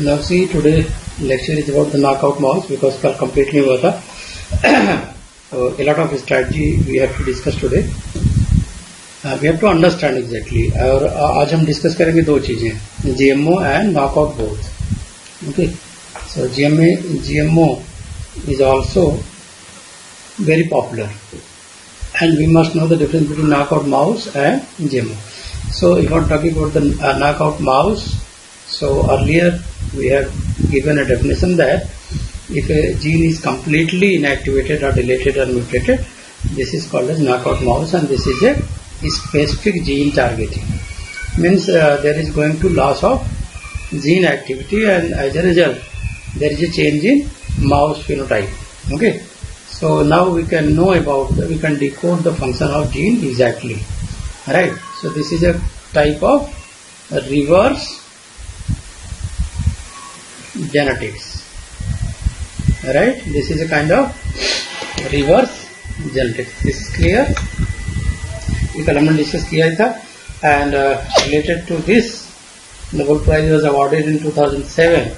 Now see, today lecture is about the knockout mouse because कल complete नहीं हुआ था. So a lot of strategy we have to discuss today. We have to understand exactly. और आज हम discuss करेंगे दो चीजें, GMO and knockout both. Okay. So GMO is also very popular, and we must know the difference between knockout mouse and GMO. So if I'm talking about the knockout mouse, so earlier we have given a definition that if a gene is completely inactivated or deleted or mutated, this is called as knockout mouse, and this is a specific gene targeting. Means there is going to loss of gene activity, and as a result there is a change in mouse phenotype. Okay. So now we can know about, we can decode the function of gene exactly. Right. So this is a type of reverse genetics. Right. This is a kind of reverse genetics. This is clear. ये कल हमने discuss किया था, and related to this, Nobel Prize was awarded in 2007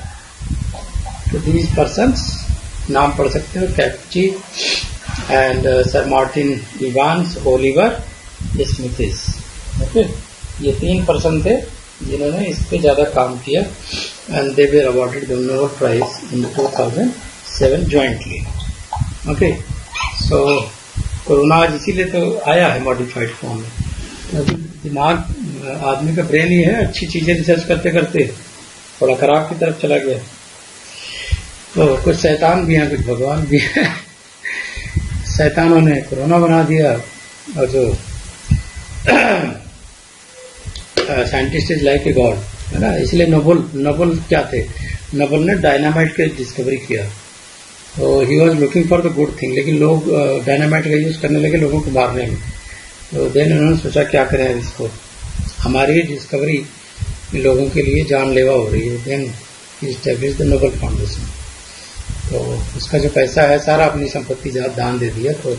to these persons. नाम पढ़ सकते हो, Capecchi and sir Martin Evans, Oliver Smithies. Okay, ये 3 पर्सन थे जिन्होंने इस पे ज़्यादा काम किया, and they were awarded the Nobel prize in 2007 jointly. Okay, so corona आज इसीलिए तो आया है मॉडिफाइड फॉर्म में. दिमाग आदमी का ब्रेन ही है, अच्छी चीज़ें रिसर्च करते करते थोड़ा खराब की तरफ चला गया. तो कुछ शैतान भी हैं, कुछ भगवान भी हैं. शैतानों ने कोरोना बना दिया, और जो scientist is like a god, है ना. इसलिए नोबल क्या थे, नोबल ने डायनामाइट की डिस्कवरी किया. तो he was looking for the good thing, लेकिन लोग डायनामाइट का यूज करने लगे लोगों को मारने में. तो देन उन्होंने सोचा क्या करें इसको, हमारी डिस्कवरी लोगों के लिए जानलेवा हो रही है. Then he establish the Nobel Foundation. तो उसका जो पैसा है सारा अपनी संपत्ति दान दे दिया. तो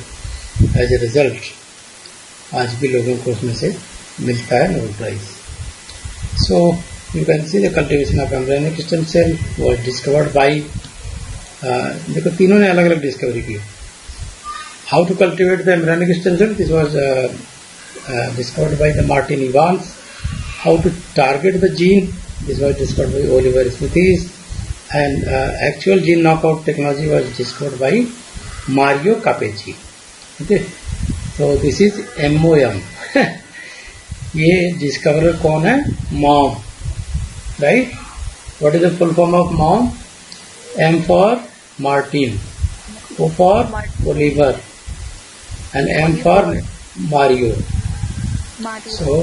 एज ए रिजल्ट आज भी लोगों को उसमें से मिलता है Nobel prize. So you can see the cultivation of embryonic stem cell was discovered by, देखो तीनों ने अलग अलग डिस्कवरी की. How to cultivate the embryonic stem cell, this was discovered by the Martin Evans. How to target the gene, this was discovered by Oliver Smithies. And actual gene knockout technology was discovered by Mario Capecchi. Okay, so this is MOM. ये discoverer कौन है? Mom, right? What is the full form of Mom? M for Martin, O for Oliver, and M for Mario. So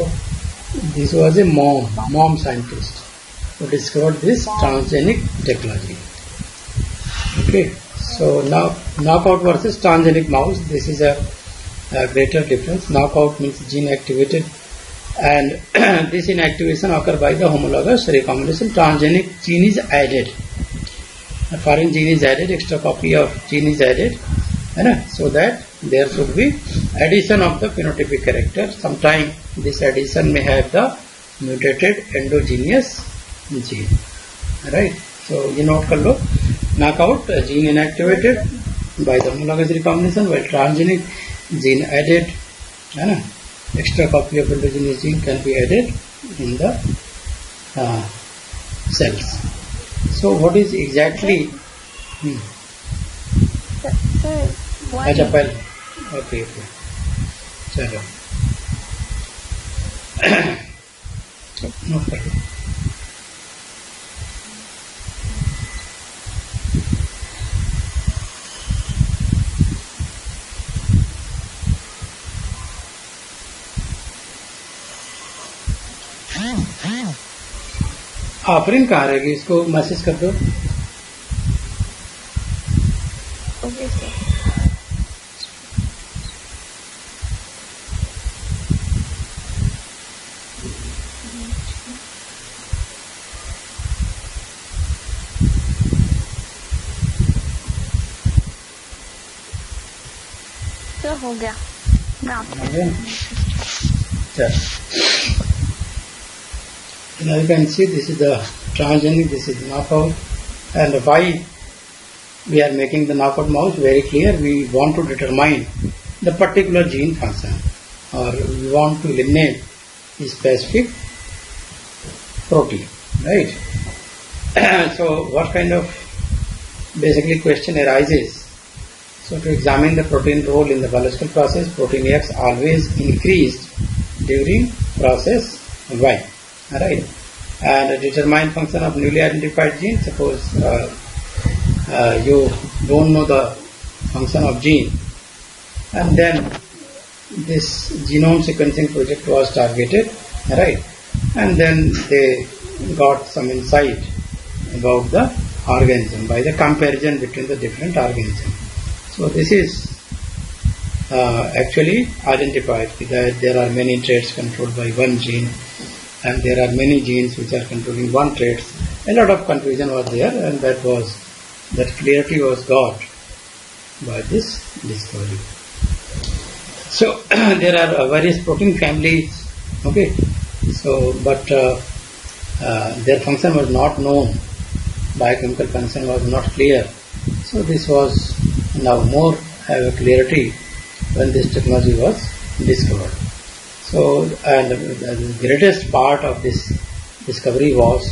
this was a mom scientist who discovered this transgenic technology. Okay, so now knockout versus transgenic mouse, this is a greater difference. Knockout means gene activated, and this inactivation occur by the homologous recombination. Transgenic gene is added, a foreign gene is added, extra copy of gene is added, so that there should be addition of the phenotypic character. Sometimes this addition may have the mutated endogenous gene. Right. So you note कर लो, knockout gene inactivated by the homologous recombination, while transgenic gene added, है ना, extra copy of endogenous gene can be added in the cells. So what is exactly? अच्छा पहले okay चलो note कर लो. आफरीन कहाँ रहेगी, इसको मैसेज कर दो. Okay sir. तो हो गया. चल Now you can see this is the transgenic, this is knockout, and why we are making the knockout mouse very clear. We want to determine the particular gene function, or we want to eliminate the specific protein, right? So what kind of basically question arises? So to examine the protein role in the biological process, protein X always increased during process Y, right? And determine function of newly identified gene. Suppose you don't know the function of gene, and then this genome sequencing project was targeted, right? And then they got some insight about the organism by the comparison between the different organisms. So this is actually identified that there are many traits controlled by one gene, and there are many genes which are controlling one trait. A lot of confusion was there, and that clarity was got by this discovery. So there are various protein families, okay. So but their function was not known. Biochemical function was not clear. So this was now more have a clarity when this technology was discovered. So, and the greatest part of this discovery was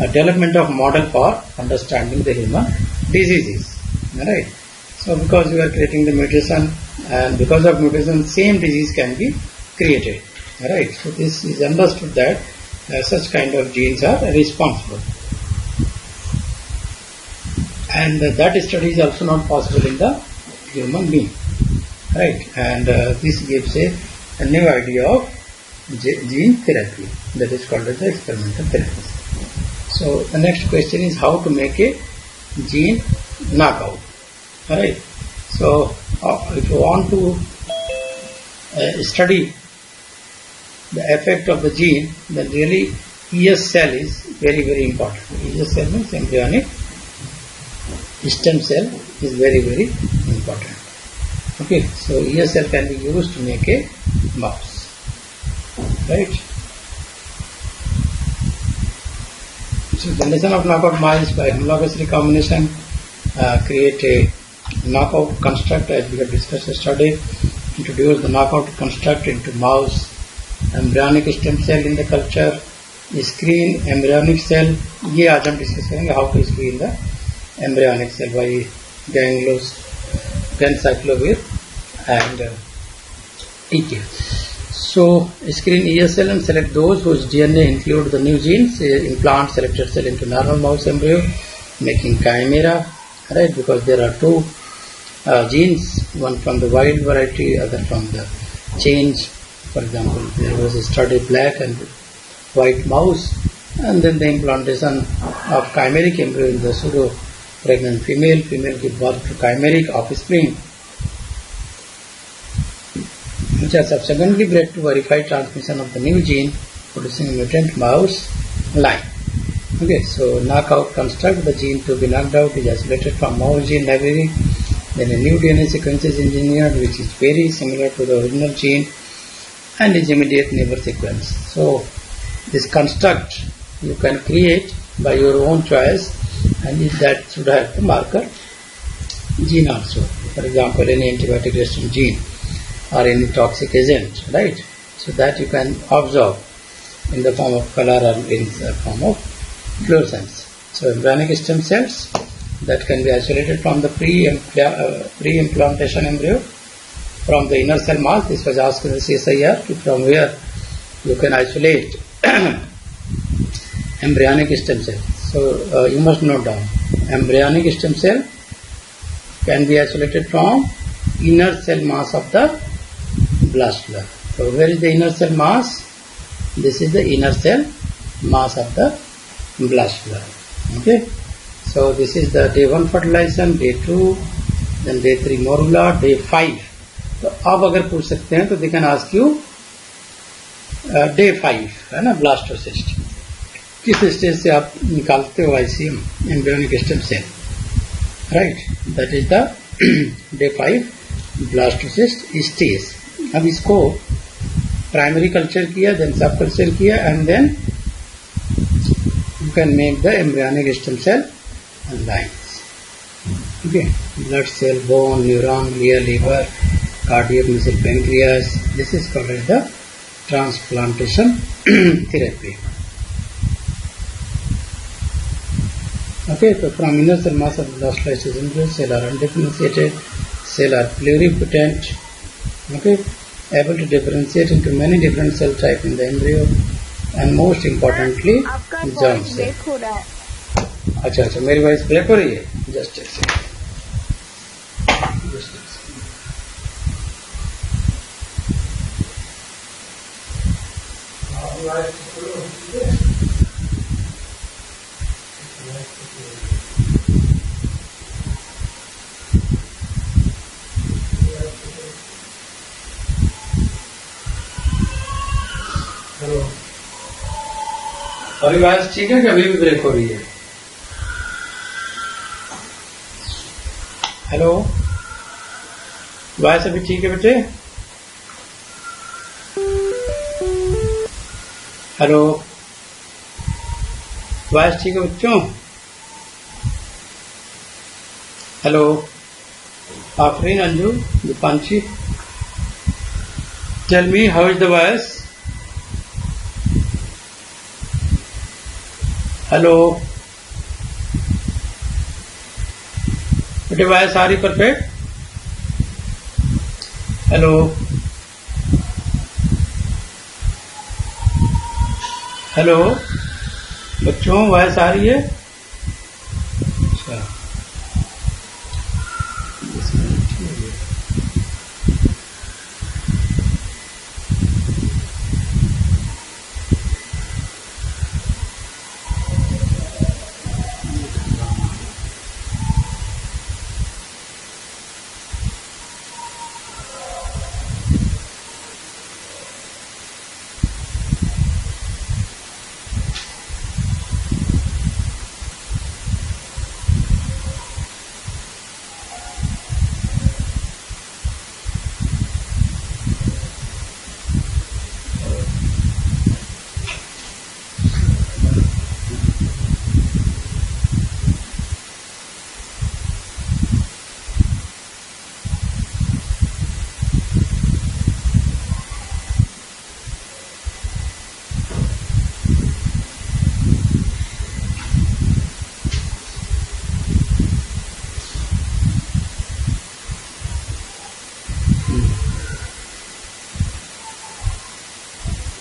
a development of model for understanding the human diseases, right? So because we are creating the mutation, and because of mutation same disease can be created, right? So this is understood that such kind of genes are responsible, and that study is also not possible in the human being, right? And this gives a new idea of gene therapy, that is called as the experimental therapy. So the next question is how to make a gene knockout, right? So if you want to study the effect of the gene, then really ES cell is very, very important. ES cell means embryonic stem cell is very, very important. Okay, so ES cell can be used to make a mouse, right? So generation of knockout mice by homologous recombination create a knockout construct, as we have discussed yesterday. Introduce the knockout construct into mouse embryonic stem cell in the culture. Screen embryonic cell. ये आज हम discuss करेंगे how to screen the embryonic cell by ganciclovir and TK. So screen ES cell and select those whose DNA include the new genes. Implant selected cell into normal mouse embryo, making chimera, right? Because there are two genes, one from the wild variety, other from the change. For example, there was a study black and white mouse, and then the implantation of chimeric embryo in the pseudo pregnant female give birth to chimeric offspring, which are subsequently bred to verify transmission of the new gene, producing a mutant mouse line. Okay, so knockout construct, the gene to be knocked out is isolated from mouse gene library, then a new DNA sequence is engineered which is very similar to the original gene and is immediate neighbor sequence. So this construct you can create by your own choice, and that should have the marker gene also. For example, any antibiotic resistant gene or any toxic agent, right? So that you can observe in the form of color or in the form of fluorescence. So embryonic stem cells that can be isolated from the pre-implantation embryo from the inner cell mass. This was asked in the CSIR, from where you can isolate embryonic stem cell. So you must note down, embryonic stem cell can be isolated from inner cell mass of the blastula. So where is the inner cell mass? This is the inner cell mass of the blastula. Okay, so this is the day 1 fertilization, day 2, then day 3 morula, day 5. तो अब अगर पूछ सकते हैं तो they can ask you day 5 है ना, blastocyst किस स्टेज से आप निकालते हो ICM embryonic stem cell, right? That is the day 5 blastocyst stage. अब इसको प्राइमरी कल्चर किया, देन सब कल्चर किया, and then you can make the embryonic stem cell lines. Okay, blood cell, bone, neuron, glia, liver, cardiac muscle, pancreas. This is called as the transplantation therapy. Okay, so from inner cell mass of blastocystis embryo, cell are undifferentiated, cell are pluripotent. Okay, able to differentiate into many different cell type in the embryo, and most importantly आपका germ voice cell. break हो रहा है. अच्छा मेरी voice break हो रही है. Just एक सेकंड. अभी वॉइस ठीक है कि अभी भी ब्रेक हो रही है? हेलो, वॉइस अभी ठीक है बेटे? हेलो, वॉइस ठीक है बच्चों? Hello, Afreen, Anju, Deepanshi, tell me how is the voice? Hello बेटे, वॉइस आ रही परफेक्ट? हेलो, हेलो बच्चों, वॉइस आ रही है? अच्छा,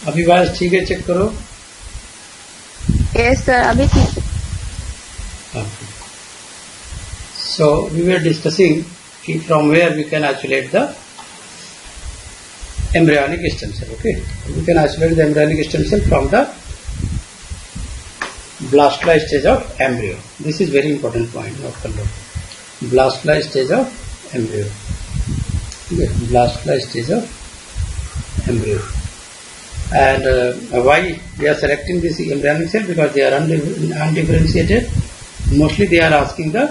अभी वॉइस ठीक है? चेक करो. Yes sir, अभी ठीक. Okay. So we were discussing from where we can isolate the embryonic stem cell. Okay, we can isolate the embryonic stem cell from the blastocyst stage of embryo. This is very important point. Note कर लो. Blastocyst stage of embryo. Okay, blastocyst stage of embryo. And why we are selecting this embryonic cell? Because they are undifferentiated. Mostly they are asking the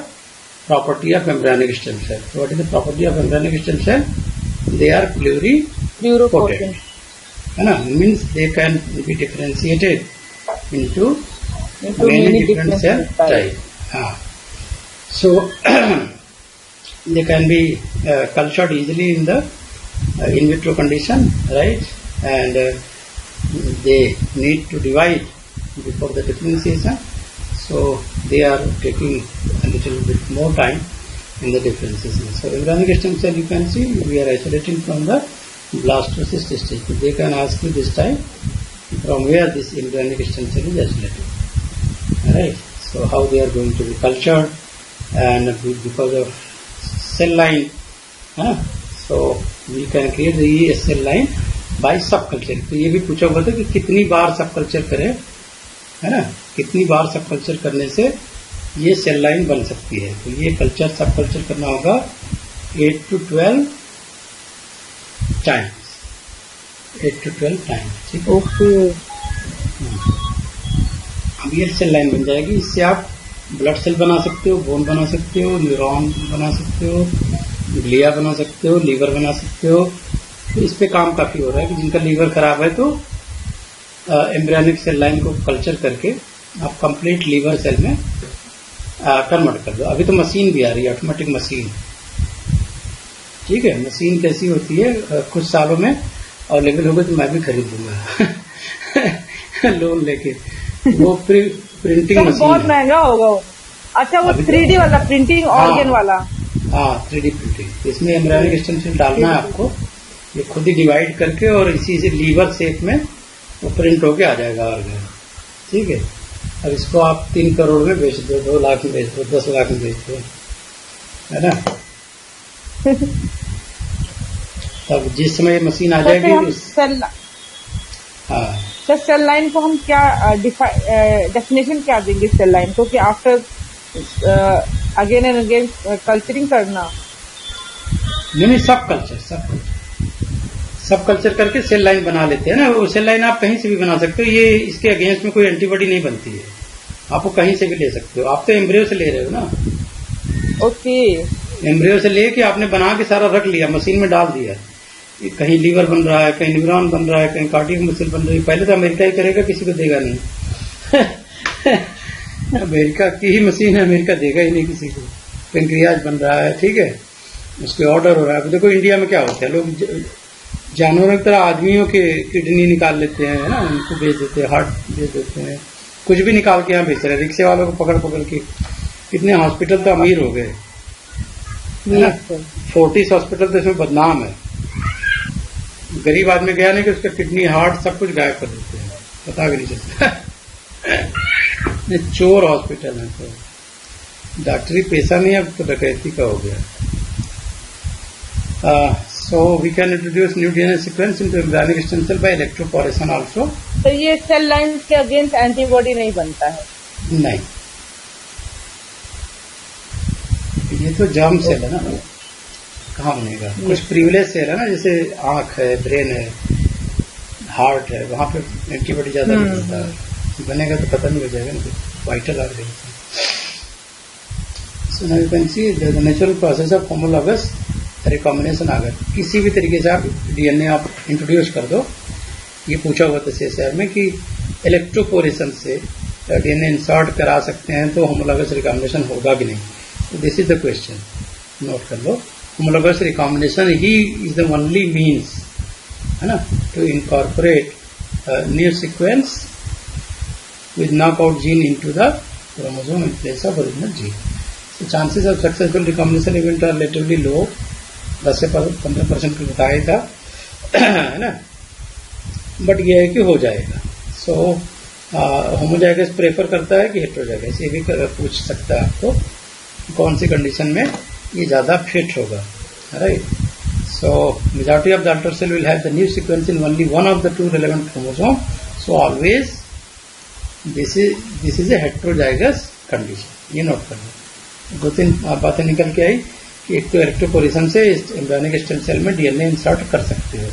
property of embryonic stem cell. So what is the property of embryonic stem cell? They are pluripotent. Means they can be differentiated into many different cell type. So they can be cultured easily in the in vitro condition, right? And they need to divide before the differentiation, so they are taking a little bit more time in the differentiation. So embryonic stem cell, you can see we are isolating from the blastocyst stage. They can ask you this time from where this embryonic stem cell is isolated. Alright, so how they are going to be cultured, and because of cell line, so we can create the cell line by sub culture. तो ये भी पूछा हुआ था कि कितनी बार सब culture करें, है ना, कितनी बार सब कल्चर करने से ये सेल लाइन बन सकती है. तो ये कल्चर सब कल्चर करना होगा 8 to 12 टाइम्स. 8 to 12 times. ठीक है. ओके. अब ये सेल लाइन बन जाएगी. इससे आप ब्लड सेल बना सकते हो, बोन बना सकते हो, न्यूरॉन बना सकते हो, ग्लिया बना सकते हो, लीवर बना सकते हो. तो इस पे काम काफी हो रहा है कि जिनका लीवर खराब है तो एम्ब्रियोनिक सेल लाइन को कल्चर करके आप कंप्लीट लीवर सेल में कन्वर्ट कर दो। अभी तो मशीन भी आ रही है, ऑटोमेटिक मशीन। ठीक है, मशीन कैसी होती है, कुछ सालों में अवेलेबल होगा तो मैं भी खरीद लूंगा लोन लेके। वो प्रिंटिंग मशीन बहुत है। महंगा होगा वो। अच्छा, वो 3D वाला प्रिंटिंग, ऑर्गन वाला। हाँ, 3D प्रिंटिंग। इसमें एम्ब्रियोनिक स्टेम सेल डालना है आपको, ये खुद ही डिवाइड करके, और इसी से लीवर शेप में वो प्रिंट होके आ जाएगा ऑर्गन। ठीक है, अब इसको आप 3 करोड़ में बेच दो, 2 लाख में बेच दो, 10 लाख में बेच दो, है ना। तब जिस समय मशीन आ जाएगी सेल, हाँ, तो सेल लाइन को हम क्या डेफिनेशन क्या देंगे सेल लाइन को, कि after again and again culturing करना? नहीं, सब कल्चर करके सेल लाइन बना लेते हैं ना। वो सेल लाइन आप कहीं से भी बना सकते हो, ये इसके अगेंस्ट में कोई एंटीबॉडी नहीं बनती है, आपको कहीं से भी ले सकते हो। आप तो एम्ब्रियो से ले रहे हो ना। ओके, एम्ब्रियो से लेके आपने बना के सारा रख लिया, मशीन में डाल दिया। कहीं लीवर बन रहा है, कहीं न्यूरॉन बन रहा है, कहीं कार्डियक मसल बन रही है। पहले तो अमेरिका ही करेगा, किसी को देगा नहीं अमेरिका की ही मशीन है, अमेरिका देगा ही नहीं किसी को। पेंक्रियाज बन रहा है, ठीक है, उसके ऑर्डर हो रहा है। देखो इंडिया में क्या होता है, लोग जानवरों की तरह आदमियों के किडनी निकाल लेते हैं, है ना, उनको बेच देते हैं, हार्ट बेच देते हैं, कुछ भी निकाल के यहाँ बेच रहे हैं। रिक्शे वालों को पकड़ पकड़ के कितने हॉस्पिटल तो अमीर हो गए, है ना। फोर्टिस हॉस्पिटल तो इसमें बदनाम है। गरीब आदमी गया नहीं कि उसका किडनी, हार्ट सब कुछ गायब कर देते हैं, पता भी नहीं चलता ये चोर हॉस्पिटल है। तो डॉक्टरी पेशा नहीं, अब तो डकैती का हो गया। So we can introduce new DNA sequence into embryonic stem cell by electroporation also. तो ये सेल लाइन के अगेंस्ट एंटीबॉडी नहीं बनता है? नहीं, ये तो जर्म सेल है ना, कहाँ बनेगा। कुछ प्रिविलेज सेल है ना, जैसे आंख है, ब्रेन है, हार्ट है, वहां पे एंटीबॉडी ज्यादा नहीं बनता है। बनेगा तो खत्म ही हो जाएगा ना, vital organ. So now you can see the natural process of homologous recombination. अगर किसी भी तरीके से आप डीएनए आप इंट्रोड्यूस कर दो, ये पूछा हुआ था सीएसआर में कि इलेक्ट्रोपोरेशन से डीएनए इंसर्ट करा सकते हैं तो होमोलॉगस रिकॉम्बिनेशन होगा कि नहीं। तो this is the question, note कर लो। होमोलॉगस रिकॉम्बिनेशन ही इज द ओनली मीन्स, है ना, to incorporate new sequence with knockout gene into the chromosome in place of original gene. So chances of successful recombination event are relatively low, 10 से 15% का बताया था, है ना, बट ये है कि हो जाएगा। सो होमोजाइगस प्रेफर करता है कि हेटेरोजाइगस, ये भी पूछ सकता है आपको कौन सी कंडीशन में ये ज्यादा फिट होगा, right. So majority of the alter cell will have the new sequence in only one of the 2 relevant chromosome. So always this is a heterozygous condition. ये नोट कर लो। 2-3 बातें निकल के आई कि एक तो इलेक्ट्रोपोरेशन से एम्ब्रियोनिक स्टेम सेल में डीएनए इंसर्ट कर सकते हो,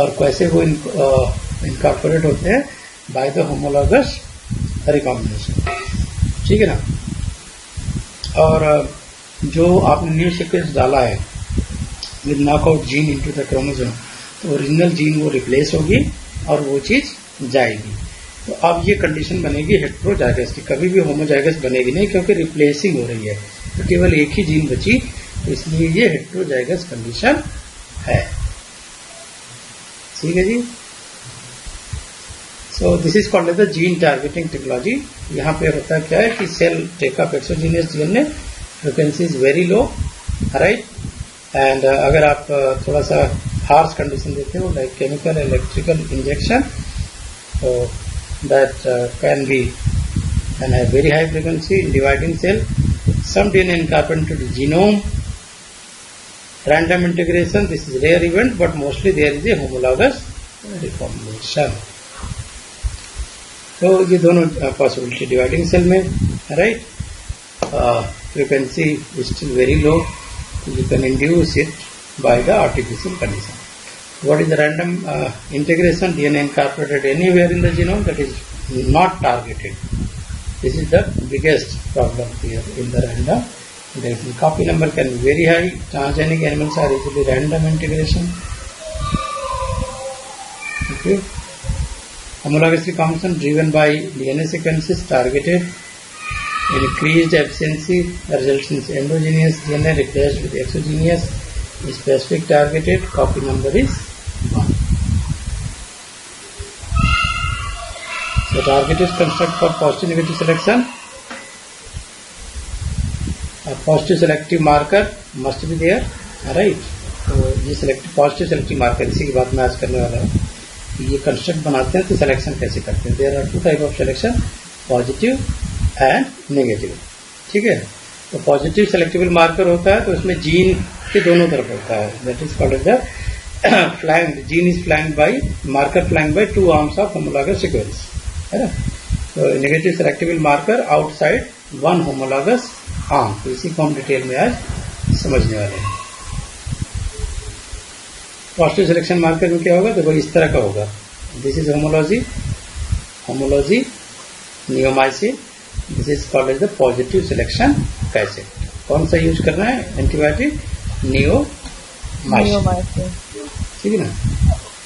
और कैसे वो इनकॉर्पोरेट होते हैं बाय द होमोलॉगस रिकॉम्बिनेशन, ठीक है ना। और जो आपने न्यू सीक्वेंस डाला है with knockout gene into the chromosome, तो ओरिजिनल जीन वो रिप्लेस होगी और वो चीज जाएगी। तो अब ये कंडीशन बनेगी हेटेरोजाइगस की, कभी भी होमोजाइगस बनेगी नहीं, क्योंकि रिप्लेसिंग हो रही है, तो केवल एक ही जीन बची, तो इसलिए ये हेटेरोजाइगस कंडीशन है, ठीक है जी। So this is called the gene targeting technology. यहाँ पे होता है क्या है कि cell take up exogenous DNA, frequency is very low, right. And अगर आप थोड़ा सा हार्श कंडीशन देते हो, लाइक केमिकल इलेक्ट्रिकल इंजेक्शन, तो that can have very high frequency in dividing cell. Some DNA incorporated into the genome. Random integration, this is rare event, but mostly there is a homologous recombination. तो ये दोनों possibility dividing cell में, right. Frequency is still very low, you can induce it by the artificial condition. What is the random integration? DNA incorporated anywhere in the genome, that is not targeted. This is the biggest problem here in the random integration. Copy number can be very high. Transgenic animals are usually random integration. Okay. Homologous recombination driven by DNA sequences targeted increased efficiency results in endogenous DNA replaced with exogenous specific targeted copy number is 1. So targeted construct for positive negative selection. A positive selective marker must be there, right? तो ये selective positive selective marker, इसी की बात मैं आज करने वाला हूँ. ये कंस्ट्रक्ट बनाते हैं तो सिलेक्शन कैसे करते हैं. There are 2 type of selection, positive and negative. ठीक है. तो पॉजिटिव सेलेक्टिव मार्कर होता है तो इसमें जीन के दोनों तरफ होता है. That is called as the flanked. Gene is flanked by marker, flanked by 2 arms of homologous sequence, है ना. तो negative selective marker outside 1 homologous arm. तो इसी को हम डिटेल में आज समझने वाले हैं. पॉजिटिव सिलेक्शन मार्कर में क्या होगा, देखो इस तरह का होगा. This is homology neomycin. This is called as the positive selection cassette. कौन सा यूज करना है, एंटीबायोटिक नियोमाइसिन. ठीक है ना.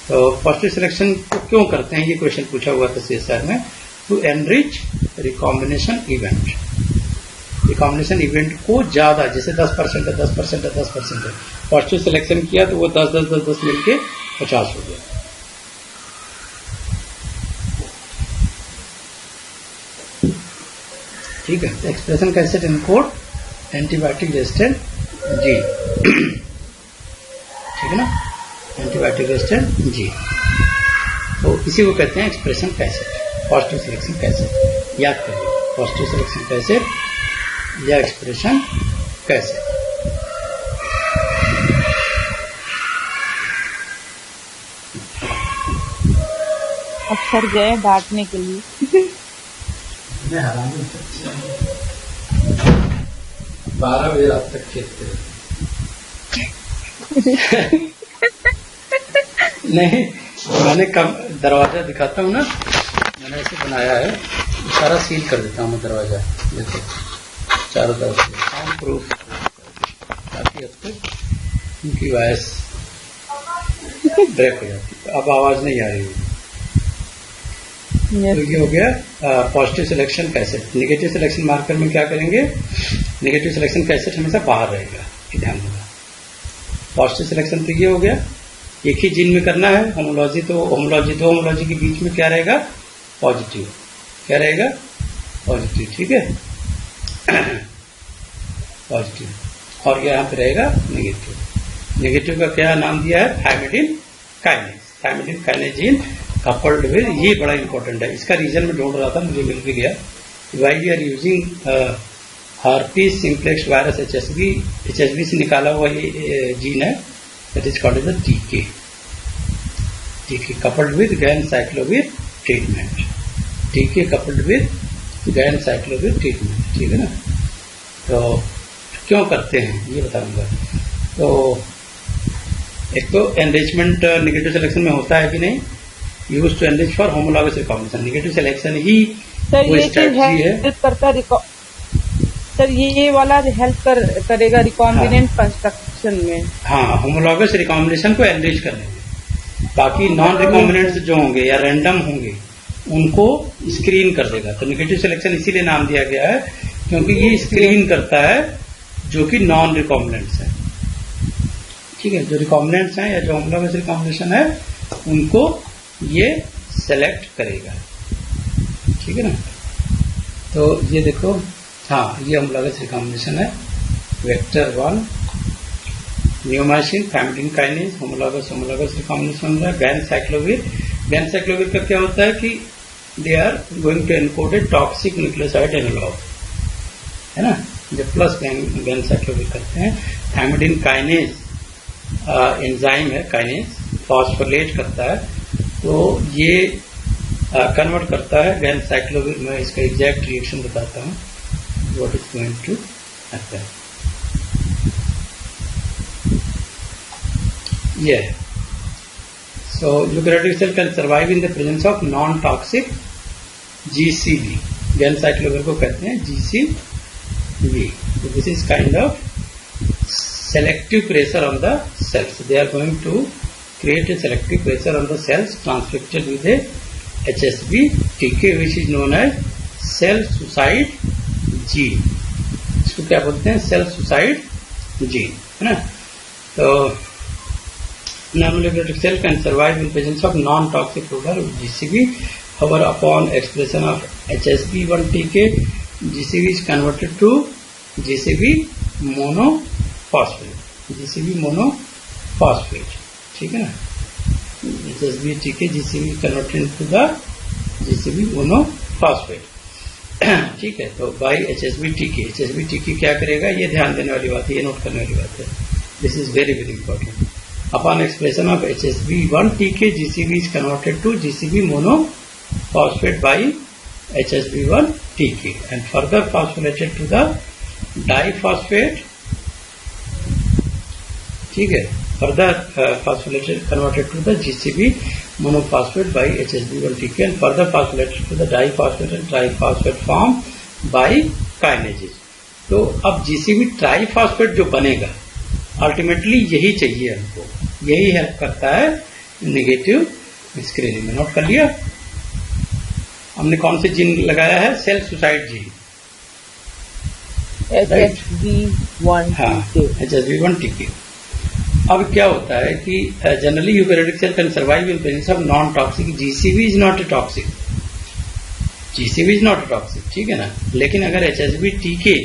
तो पॉजिटिव सिलेक्शन को क्यों करते हैं, ये क्वेश्चन पूछा हुआ था सीएसआर में. To enrich recombination event. Recombination event को ज्यादा, जैसे 10% है 10% है 10% है, पॉजिटिव सिलेक्शन किया तो वो 10 मिलके 50 हो गया. ठीक है. एक्सप्रेशन कैसे एनकोड एंटीबायोटिक रेजिस्टेंट जीन. ठीक है ना, एंटीबायोटिक रेजिस्टेंट जीन. तो इसी को कहते हैं expression cassette, positive selection cassette. याद करिए, पॉजिटिव सिलेक्शन कैसेट या एक्सप्रेशन कैसे. अक्सर गए डांटने के लिए. 12 बजे रात तक खेलते हैं. नहीं, मैंने कम दरवाजा दिखाता हूँ ना, मैंने ऐसे बनाया है, सारा सील कर देता हूँ दरवाजा. देखो चारों तरफ से साउंड प्रूफ, काफी हद तक उनकी वॉइस ब्रेक हो जाती है. अब आवाज नहीं आ रही है. तो ये हो गया positive selection cassette. Negative selection marker में क्या करेंगे, नेगेटिव सिलेक्शन कैसेट हमेशा बाहर रहेगा, ये ध्यान देगा. पॉजिटिव सिलेक्शन तो ये हो गया, एक ही जीन में करना है. होमोलॉजी तो होमोलॉजी, दो होमोलॉजी के बीच में क्या रहेगा, पॉजिटिव. क्या रहेगा, पॉजिटिव. ठीक है, पॉजिटिव. और यहाँ पे रहेगा नेगेटिव. नेगेटिव का क्या नाम दिया है, thymidine kinase. Thymidine kinase gene coupled with, ये बड़ा इंपॉर्टेंट है. इसका रीजन में ढूंढ रहा था, मुझे मिल भी गया. Why we are using herpes simplex virus HSV से निकाला हुआ ये जीन है. That is called as the TK. TK coupled with ganciclovir treatment. TK coupled with ganciclovir treatment. ठीक है ना. तो क्यों करते हैं ये बताऊंगा. तो एक तो एनरिचमेंट नेगेटिव सिलेक्शन में होता है कि नहीं, use to enrich for homologous recombination. Negative selection ही वो स्ट्रेटजी है. हेल्प करता सर, ये वाला हेल्प करेगा रिकॉम्बिनेंट कंस्ट्रक्शन में. हाँ, होमोलॉगस रिकॉम्बिनेशन को एनरिच करने में. बाकी नॉन रिकॉम्बिनेंट्स जो होंगे या रैंडम होंगे उनको स्क्रीन कर देगा. तो नेगेटिव सिलेक्शन इसीलिए नाम दिया गया है क्योंकि ये स्क्रीन करता है जो कि नॉन रिकॉम्बिनेंट्स है. ठीक है, जो रिकॉम्बिनेंट्स हैं या जो होमोलॉगस रिकॉम्बिनेशन है उनको ये सेलेक्ट करेगा. ठीक है ना. तो ये देखो, हाँ, ये होमोलॉगस रिकॉम्बिनेशन है. Vector 1 neomycin thymidine kinase homologous recombination है. गैनसाइक्लोविर का क्या होता है कि they are going to encode a toxic nucleoside analog, है ना. जब प्लस गैनसाइक्लोविर करते हैं. थायमिडिन काइनेज एंजाइम है, काइनेज फॉस्फोलेट करता है. तो ये कन्वर्ट करता है गैनसाइक्लोविर. मैं इसका एग्जैक्ट रिएक्शन बताता हूँ, what is going to happen. Yeah. So eukaryotic cell can survive in the presence of non-toxic GCV. गैनसाइक्लोविर को कहते हैं GCV. So this is kind of selective pressure on the cells. They are going to create a selective pressure on the cells transfected with a HSB-TK which is known as cell suicide gene. इसको क्या बोलते हैं? Cell suicide gene, है ना। तो non-liberated cell can survive in presence of non-toxic product GCB. However, upon expression of HSB1-TK, GCB is converted to GCB monophosphate. GCB monophosphate, ठीक है ना। HSB-TK GCB converted into the GCB monophosphate, ठीक है। तो by HSB-TK, HSB-TK क्या करेगा? ये ध्यान देने वाली बात है, ये नोट करने वाली बात है। This is very very important. Upon expression of HSB1-TK, GCB is converted to GCB monophosphate by HSB1-TK and further phosphorylated to the diphosphate, ठीक है। Further phosphorylated converted to the GCB monophosphate by HSB1-TK and further phosphorylated to the diphosphate and triphosphate form by kinases. तो अब GCB triphosphate जो बनेगा ultimately यही चाहिए हमको, यही हेल्प करता है नेगेटिव स्क्रीनिंग में। नोट कर लिया हमने कौन से जीन लगाया है? Cell suicide gene, HSB1-TK। अब क्या होता है कि generally eukaryotic cell can survive in presence of non toxic GCB is not a toxic, GCB is not a toxic, ठीक है ना। लेकिन अगर HSB-TK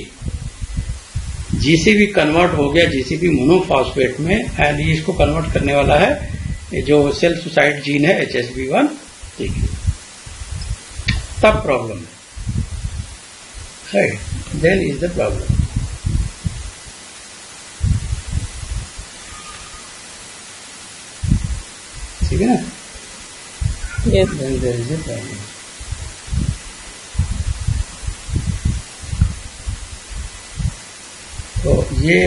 GCB कन्वर्ट हो गया GCB मोनोफॉस्फेट में एंड ये इसको कन्वर्ट करने वाला है जो सेल सुसाइड जीन है HSB1-TK, तब प्रॉब्लम है, right, then is the problem. ठीक है ना, Yes. Then there is a problem. तो ये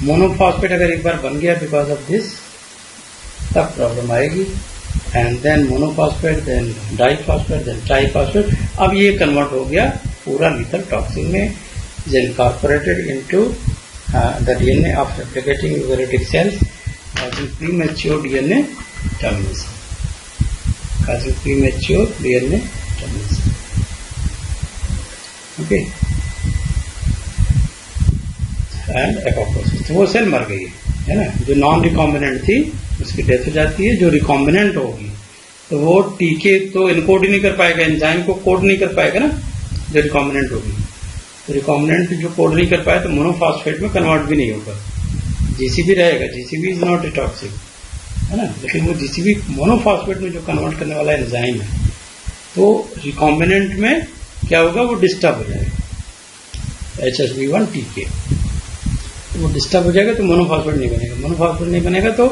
मोनोफॉस्फेट अगर एक बार बन गया बिकॉज ऑफ दिस, तब प्रॉब्लम आएगी। And then monophosphate, then diphosphate, then triphosphate. अब ये कन्वर्ट हो गया पूरा लीथल टॉक्सिन में, is incorporated into the DNA of replicating eukaryotic cells causing premature DNA termination, causing premature DNA termination, okay, and apoptosis. वो cell मर गई है ना, जो नॉन रिकॉम्बिनेंट थी उसकी डेथ हो जाती है। जो रिकॉम्बिनेंट होगी तो वो टीके तो इनकोड ही नहीं कर पाएगा, एंजाइम को कोड नहीं कर पाएगा ना, जो रिकॉम्बिनेंट होगी। तो रिकॉम्बिनेंट जो कोड नहीं कर पाए तो मोनोफॉस्फेट में कन्वर्ट भी नहीं होगा, जीसीबी रहेगा। GCB is not a toxic, है ना, लेकिन वो जीसीबी मोनोफॉस्फेट में जो कन्वर्ट करने वाला एंजाइम है, तो रिकॉम्बिनेंट में क्या होगा? वो डिस्टर्ब हो जाएगा, HSB1-TK वो डिस्टर्ब हो जाएगा तो मोनोफॉस्फेट नहीं बनेगा। मोनोफॉस्फेट नहीं बनेगा तो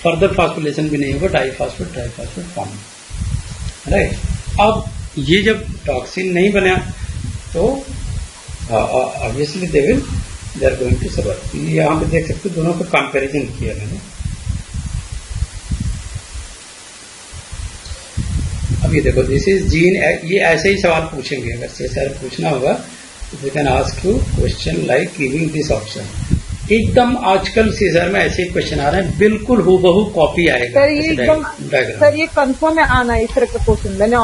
फर्दर फॉस्फोरिलेशन भी नहीं होगा, डाइफॉस्फेट ट्राइफॉस्फेट फॉर्म, राइट। अब ये जब टॉक्सिन नहीं बना तो obviously they are going to survive. यहाँ पे देख सकते हो दोनों का कंपैरिजन किया मैंने। अब ये देखो, दिस इज जीन, ये ऐसे ही सवाल पूछेंगे, अगर सर पूछना होगा तो they can ask you question like giving this option. एकदम आजकल सीजर में ऐसे ही क्वेश्चन आ रहे हैं, बिल्कुल हूबहू कॉपी आएगा। सर ये एकदम, सर ये कंफर्म है आना इस तरह का क्वेश्चन, मैंने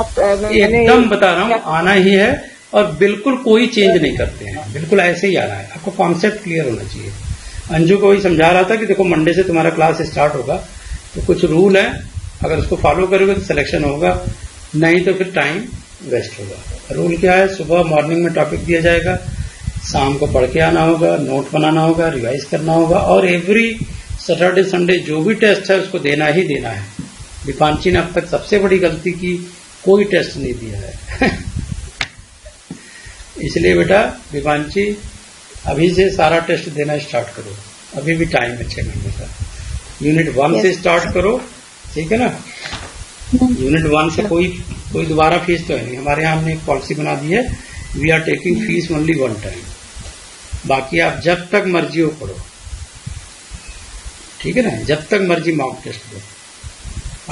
एकदम बता रहा हूँ आना ही है, और बिल्कुल कोई चेंज नहीं करते हैं, बिल्कुल ऐसे ही आना है। आपको कॉन्सेप्ट क्लियर होना चाहिए। अंजू को ही समझा रहा था कि देखो मंडे से तुम्हारा क्लास स्टार्ट होगा, तो कुछ रूल है, अगर उसको फॉलो करोगे तो सिलेक्शन होगा, नहीं तो फिर टाइम वेस्ट होगा। रूल क्या है? सुबह मॉर्निंग में टॉपिक दिया जाएगा, शाम को पढ़ के आना होगा, नोट बनाना होगा, रिवाइज करना होगा, और एवरी सैटरडे संडे जो भी टेस्ट है उसको देना ही देना है। दीपांची ने अब तक सबसे बड़ी गलती की, कोई टेस्ट नहीं दिया है इसलिए बेटा दीपांची अभी से सारा टेस्ट देना स्टार्ट करो, अभी भी टाइम है 6 महीने का। यूनिट 1 से स्टार्ट करो, ठीक है ना। यूनिट 1 से कोई दोबारा फीस तो है नहीं। हमारे यहाँ हमने एक पॉलिसी बना दी है, we are taking fees only 1 time, बाकी आप जब तक मर्जी हो पढ़ो, ठीक है ना, जब तक मर्जी मॉक टेस्ट दो,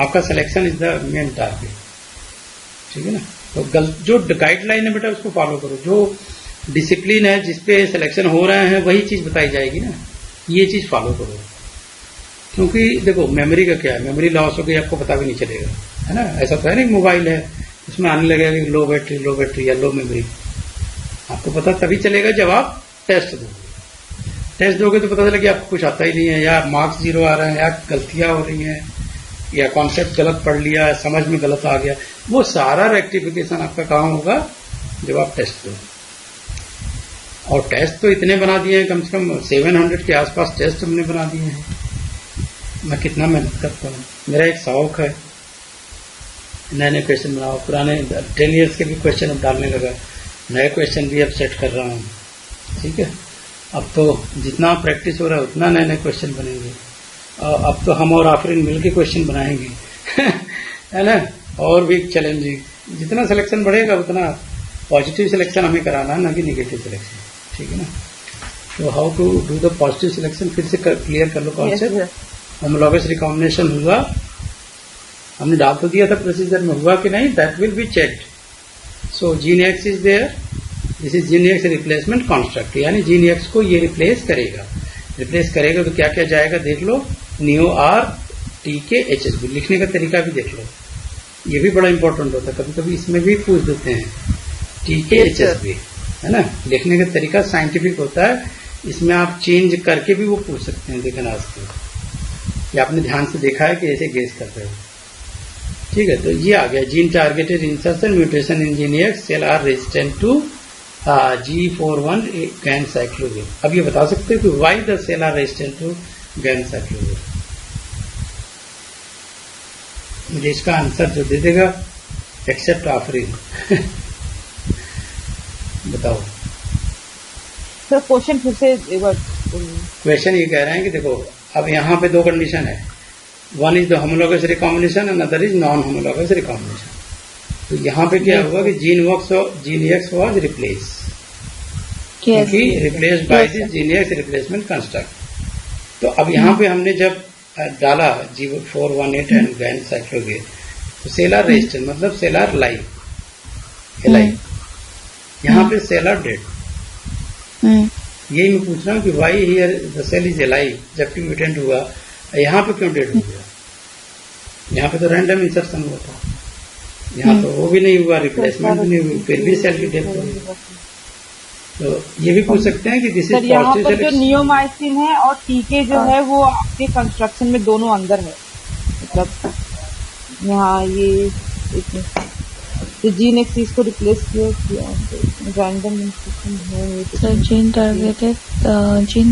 आपका selection is the main target, ठीक है ना। तो जो गाइडलाइन है बेटा उसको फॉलो करो, जो डिसिप्लिन है जिसपे सिलेक्शन हो रहे हैं वही चीज बताई जाएगी ना, ये चीज फॉलो करो, क्योंकि देखो मेमोरी का क्या है, मेमोरी लॉस हो गई आपको पता भी नहीं चलेगा, है ना। ऐसा तो है नहीं मोबाइल है उसमें आने लगेगा कि लो बैटरी या लो मेमोरी, आपको पता तभी चलेगा जब आप टेस्ट दोगे। टेस्ट दोगे तो पता चलेगा कि आपको कुछ आता ही नहीं है, या मार्क्स 0 आ रहे हैं, या गलतियां हो रही हैं, या कॉन्सेप्ट गलत पढ़ लिया, समझ में गलत आ गया। वो सारा रेक्टिफिकेशन आपका कहाँ होगा, जब आप टेस्ट दोगे। और टेस्ट तो इतने बना दिए हैं, कम से कम 700 के आसपास टेस्ट हमने बना दिए हैं। मैं कितना मेहनत करता हूँ, मेरा एक शौक है नए नए क्वेश्चन बनाओ, पुराने 10 ईयर्स के भी क्वेश्चन अब डालने लगा, नए क्वेश्चन भी अब सेट कर रहा हूँ, ठीक है। अब तो जितना प्रैक्टिस हो रहा है उतना नए नए क्वेश्चन बनेंगे। अब तो हम और आफरीन मिलकर क्वेश्चन बनाएंगे है ना, और भी चैलेंजिंग। जितना सिलेक्शन बढ़ेगा उतना पॉजिटिव सिलेक्शन हमें कराना है, ना कि निगेटिव सिलेक्शन, ठीक है ना। तो how to do the positive selection, फिर से क्लियर कर लो कॉन्सेप्ट। होमोलॉगस रिकॉम्बिनेशन हुआ, हमने डाल तो दिया था प्रोसीजर में, हुआ कि नहीं, that will be checked. So gene X is there, this is gene X replacement construct, यानी जीन एक्स को ये रिप्लेस करेगा। रिप्लेस करेगा तो क्या क्या जाएगा देख लो, न्यू आर टी के एच एस बी, लिखने का तरीका भी देख लो, ये भी बड़ा इंपॉर्टेंट होता है, कभी कभी इसमें भी पूछ देते हैं टी के एच एस बी, है ना। लिखने का तरीका साइंटिफिक होता है, इसमें आप चेंज करके भी वो पूछ सकते हैं, देखना कि आपने ध्यान से देखा है कि ऐसे गेस कर रहे हो, ठीक है। तो ये आ गया gene targeted insertion mutation in gene X, cell are resistant to G41 ganciclovir. अब ये बता सकते हो कि why the cell are resistant to ganciclovir. मुझे इसका आंसर जो दे देगा एक्सेप्ट आफरीन बताओ सर। क्वेश्चन फिर से एक बार। क्वेश्चन ये कह रहे हैं कि देखो अब यहाँ पे दो कंडीशन है, one is the homologous recombination, another is non homologous recombination. तो यहाँ पे क्या होगा कि जीन एक्स वॉज रिप्लेस, क्योंकि replace by this gene X replacement construct. तो अब यहाँ पे हमने जब डाला G418 एंड गैन साइक्लोविर, तो सेलर रेजिस्टेंट मतलब सेलर लाइव, यहाँ पे सेलर डेड। यही मैं पूछ रहा हूँ कि why here the cell is alive जबकि म्यूटेंट हुआ, यहाँ पे क्यों डेड हो गया। यहाँ पे तो रैंडम इंसर्शन हुआ था, यहाँ तो वो भी नहीं हुआ, रिप्लेसमेंट भी नहीं हुई, फिर भी सेल की डेथ हो गई। तो ये भी पूछ सकते हैं कि दिस इज यहाँ पर जो नियोमाइसिन है और टीके जो है वो आपके कंस्ट्रक्शन में दोनों अंदर है, मतलब यहाँ ये तो जीन एक्स इसको रिप्लेस किया रैंडम इंस्ट्रक्शन है। Sir gene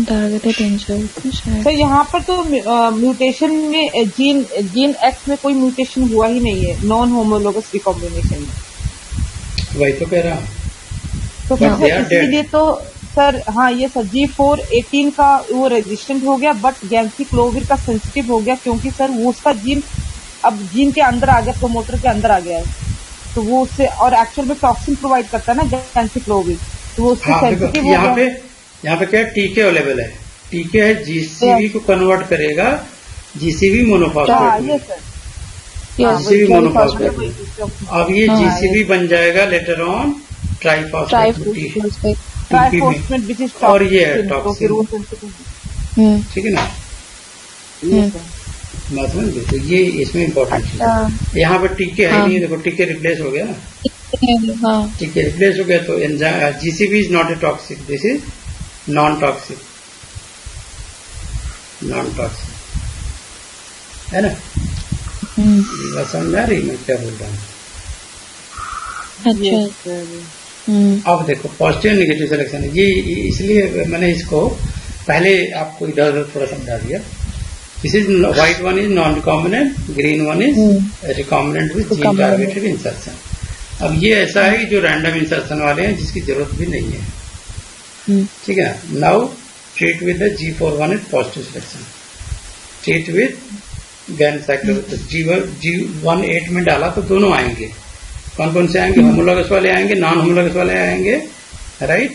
targeted insertion sir यहाँ पर तो म्यूटेशन में जीन एक्स में कोई म्यूटेशन हुआ ही नहीं है, नॉन होमोलोगस रिकॉम्बिनेशन में। वही तो कह रहा हूँ, तो फिर इसीलिए तो सर हाँ ये सर G418 का वो रेजिस्टेंट हो गया, बट गैंसिक्लोविर का सेंसिटिव हो गया, क्योंकि सर वो उसका जीन अब जीन के अंदर आ गया, प्रोमोटर के अंदर आ गया है, तो वो उससे और एक्चुअल में टॉक्सिन प्रोवाइड करता है ना गैंसिक्लोविर, तो वो उससे सेंसिटिव हो गया। यहाँ पे क्या है, टीके अवेलेबल है, टीके है जीसीवी को कन्वर्ट करेगा जीसीवी मोनोफॉस्फेट, जीसीवी मोनोफॉस्फेट। अब ये जीसीवी बन जाएगा लेटर ऑन ट्राइफॉस्फेट, और ये है टॉक्सिन, ठीक है ना। मतलब तो ये इसमें इम्पोर्टेंट चीज है। यहाँ पर टीके है नहीं, देखो टीके रिप्लेस हो गया ना, टीके रिप्लेस हो गया, तो GCB is not a toxic, this is non toxic, है ना। ये बात समझ आ रही मैं क्या बोल रहा हूँ। अच्छा अब देखो पॉजिटिव नेगेटिव सिलेक्शन है, ये इसलिए मैंने इसको पहले आपको इधर उधर थोड़ा समझा दिया। This is white one is non-recombinant, green one is recombinant with gene targeted insertion. अब ये ऐसा है कि जो रैंडम इंसर्शन वाले हैं जिसकी जरूरत भी नहीं है, ठीक है। Now treat with the G418 positive selection, treat with ganciclovir. G18 में डाला तो दोनों आएंगे, कौन कौन से आएंगे, होमोलॉगस वाले आएंगे, नॉन होमोलॉगस वाले आएंगे, राइट,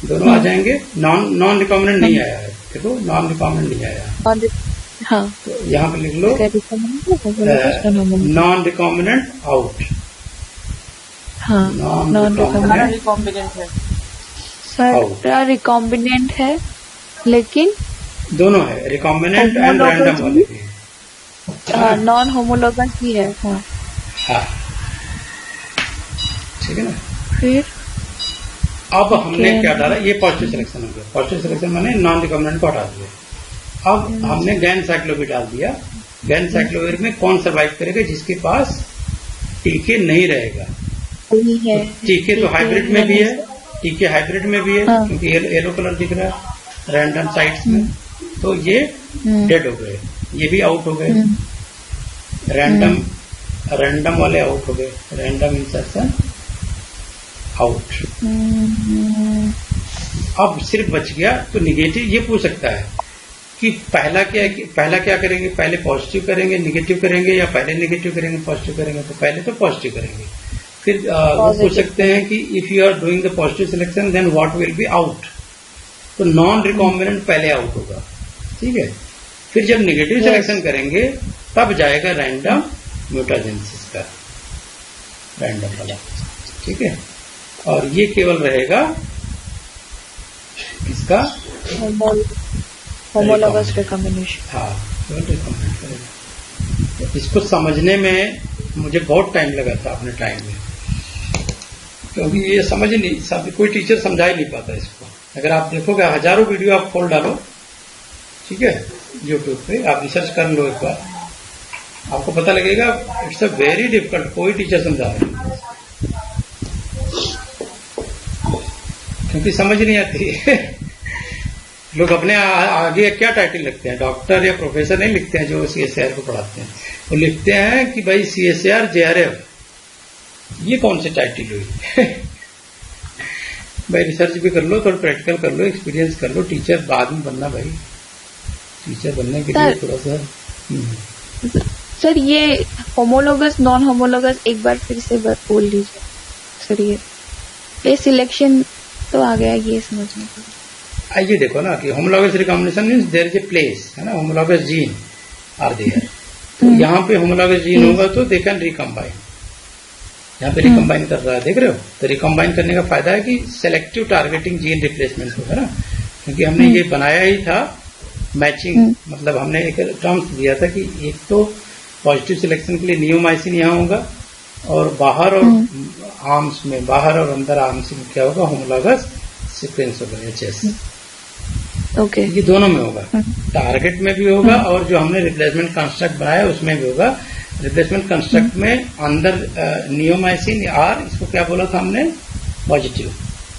दोनों आ जाएंगे। नॉन रिकॉम्बिनेंट नहीं आया है, देखो नॉन रिकॉम्बिनेंट नहीं आया, हाँ, तो यहाँ पे लिख लो नॉन रिकॉम्बिनेंट आउट, हाँ, नॉन रिकॉम्बिनेंट है सर रिकॉम्बिनेंट है, लेकिन दोनों है, रिकॉम्बिनेंट एंड रैंडम वाले भी है। नॉन होमोलॉगस भी है। हाँ हाँ, ठीक है ना। फिर अब हमने क्या डाला, ये पॉजिटिव सिलेक्शन हो गया। पॉजिटिव सिलेक्शन माने नॉन रिकॉम्बिनेंट को हटा दिया। अब हमने गैन साइक्लोविर डाल दिया। गैन साइक्लोविर में कौन सर्वाइव करेगा? जिसके पास टीके नहीं रहेगा। वही है। टीके तो हाइब्रिड में भी है, टीके हाइब्रिड में भी है, हाँ। क्योंकि येलो कलर दिख रहा है रैंडम साइट्स में, तो ये डेड हो गए, ये भी आउट हो गए। रैंडम वाले आउट हो गए, रैंडम इंसर्शन आउट। अब सिर्फ बच गया तो निगेटिव। ये पूछ सकता है कि पहला क्या करेंगे, पहले पॉजिटिव करेंगे निगेटिव करेंगे, या पहले निगेटिव करेंगे पॉजिटिव करेंगे? तो पहले तो पॉजिटिव करेंगे। फिर वो पूछ सकते हैं कि if you are doing the positive selection then what will be out. तो नॉन रिकॉम्बिनेंट पहले आउट होगा, ठीक है। फिर जब निगेटिव सिलेक्शन करेंगे तब जाएगा रैंडम म्यूटाजेंसिस का, रैंडम वाला, ठीक है। और ये केवल रहेगा इसका होमोलॉगस रिकॉम्बिनेशन। हाँ, केवल रिकॉम्बिनेट करेगा। इसको समझने में मुझे बहुत टाइम लगा था अपने टाइम में, क्योंकि ये समझ नहीं, कोई टीचर समझा ही नहीं पाता इसको। अगर आप देखोगे हजारों वीडियो आप खोल डालो, ठीक है, यूट्यूब पे आप रिसर्च कर लो एक बार, आपको पता लगेगा इट्स अ वेरी डिफिकल्ट। कोई टीचर समझा नहीं, क्योंकि समझ नहीं आती। लोग अपने आगे क्या टाइटल लिखते हैं, डॉक्टर या प्रोफेसर नहीं लिखते हैं जो सीएसआर को पढ़ाते हैं, वो लिखते हैं कि भाई सीएसआर जेआरएफ। ये कौन सी टाइटल हुई? भाई रिसर्च भी कर लो, थोड़ा प्रैक्टिकल कर लो, एक्सपीरियंस कर लो। टीचर बाद में बनना भाई, टीचर बनने के लिए थोड़ा सा। सर ये होमोलॉगस नॉन होमोलॉगस एक बार फिर से बोल लीजिए सर। ये सिलेक्शन तो आ गया, ये समझने को। आइए देखो ना कि homologous recombination means there is a place, है ना, होमोलॉगस जीन आर देयर। तो यहाँ पे होमोलॉगस जीन होगा तो दे कैन रिकम्बाइन। यहाँ पे रिकम्बाइन कर रहा है, देख रहे हो। तो रिकम्बाइन करने का फायदा है कि सेलेक्टिव टारगेटिंग जीन रिप्लेसमेंट होगा ना, क्योंकि हमने ये बनाया ही था मैचिंग। मतलब हमने एक टर्म्स दिया था कि एक तो पॉजिटिव सिलेक्शन के लिए नियोमाइसिन यहाँ होगा, और बाहर और आर्म्स में, बाहर और अंदर आर्म्स में क्या होगा, होमोलॉगस सीक्वेंस होगा, एचएस। ओके, ये दोनों में होगा, टारगेट में भी होगा और जो हमने रिप्लेसमेंट कंस्ट्रक्ट बनाया उसमें भी होगा। रिप्लेसमेंट कंस्ट्रक्ट में अंदर नियोमाइसिन आर, इसको क्या बोला था हमने, पॉजिटिव।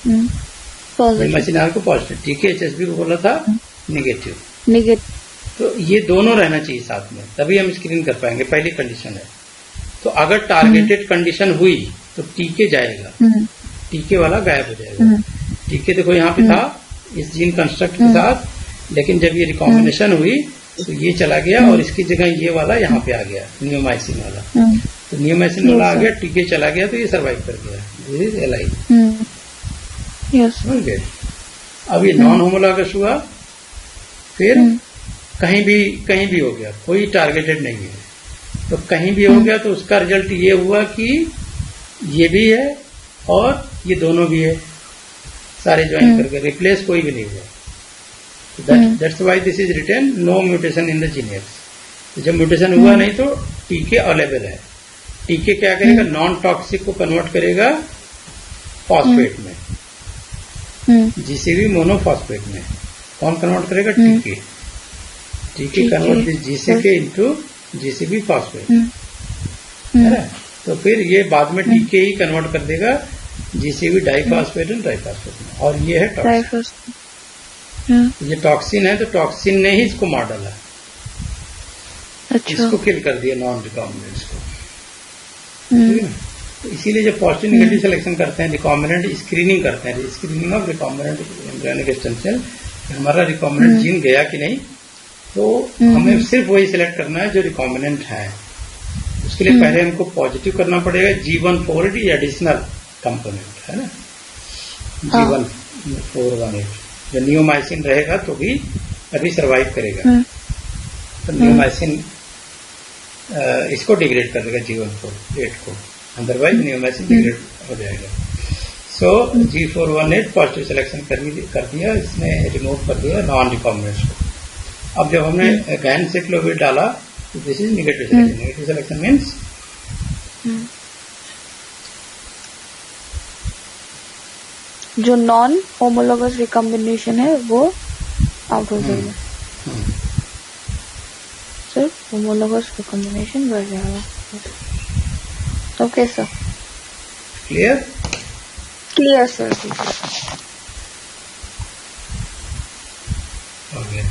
नियोमाइसिन आर को पॉजिटिव, टीकेएचएसबी को बोला था नेगेटिव। तो ये दोनों रहना चाहिए साथ में, तभी हम स्क्रीन कर पाएंगे, पहली कंडीशन है। तो अगर टारगेटेड कंडीशन हुई तो टीके जाएगा, टीके वाला गायब हो जाएगा। टीके देखो यहाँ पे था इस जीन कंस्ट्रक्ट के साथ, लेकिन जब ये रिकॉम्बिनेशन हुई तो ये चला गया और इसकी जगह ये वाला यहाँ पे आ गया, नियोमाइसिन वाला। तो नियोमाइसिन वाला आ गया, टीके चला गया, तो ये सर्वाइव कर गया, दिस इज एलाइव। समझ गए। अब ये नॉन होमोलॉगस हुआ, फिर कहीं भी हो गया, कोई टारगेटेड नहीं है, तो कहीं भी हो गया तो उसका रिजल्ट ये हुआ कि ये भी है और ये दोनों भी है, सारे ज्वाइन करके, रिप्लेस कोई भी नहीं हुआ। That's why this is written no mutation in the genes. जब म्यूटेशन हुआ नहीं तो टीके अवेलेबल है। टीके क्या करेगा, नॉन टॉक्सिक को कन्वर्ट करेगा फॉस्फेट में, जीसीबी मोनोफॉस्फेट में। कौन कन्वर्ट करेगा, टीके। टीके कन्वर्ट जीसीके इनटू जीसीबी फॉस्फेट, है ना। तो फिर ये बाद में टीके ही कन्वर्ट कर देगा जीसीबी डाइफॉस्फेट एंड ट्राइफॉस्फेट में। और ये है टॉक्सिन। ये टॉक्सिन है, तो टॉक्सिन ने ही इसको मार डाला, इसको किल कर दिया नॉन रिकॉम्बिनेंट्स को, ठीक है। तो इसीलिए जब पॉजिटिव नेगेटिव सिलेक्शन करते हैं, रिकॉम्बिनेंट स्क्रीनिंग करते हैं, screening of recombinant embryonic stem cell, हमारा रिकॉम्बिनेंट जीन गया कि नहीं, तो हमें सिर्फ वही सिलेक्ट करना है जो रिकॉम्बिनेंट है। उसके लिए पहले हमको पॉजिटिव करना पड़ेगा, G148 एडिशनल कंपोनेंट, है ना, G148 जो नियोमाइसिन रहेगा तो भी अभी सर्वाइव करेगा। तो नियोमाइसिन इसको डिग्रेड कर देगा G148 को, अदरवाइज नियोमाइसिन डिग्रेड हो जाएगा। सो G418 पॉजिटिव सिलेक्शन कर दिया, इसने रिमूव कर दिया नॉन रिकॉम्बिनेंट्स को। अब जब हमने गैन से क्लोविड डाला तो this is negative selection. Negative selection means जो नॉन होमोलोगस रिकॉम्बिनेशन है वो आउट हो जाएगा. सिर्फ होमोलोगस रिकॉम्बिनेशन बढ़ जाएगा. Okay sir. Clear. Clear sir. Okay.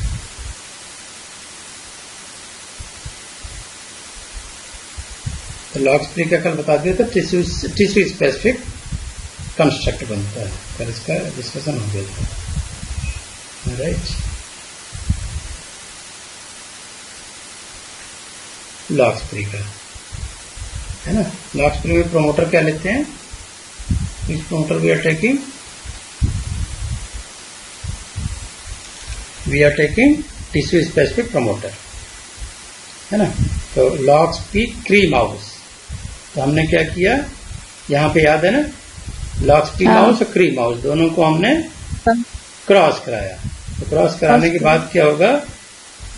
तो लॉक्सपी का कल बता दिया था. टिश्यू स्पेसिफिक कंस्ट्रक्ट बनता है. कल इसका डिस्कशन हो गया था. राइट. लॉक्सपी का है ना. लॉक्सपी में प्रोमोटर क्या लेते हैं. इस promoter we are taking tissue specific promoter है ना. तो लॉक्सपी क्री माउस. तो हमने क्या किया यहाँ पे याद है ना. लॉक्सपी माउस और क्री माउस दोनों को हमने क्रॉस कराया. तो क्रॉस कराने के बाद क्या होगा.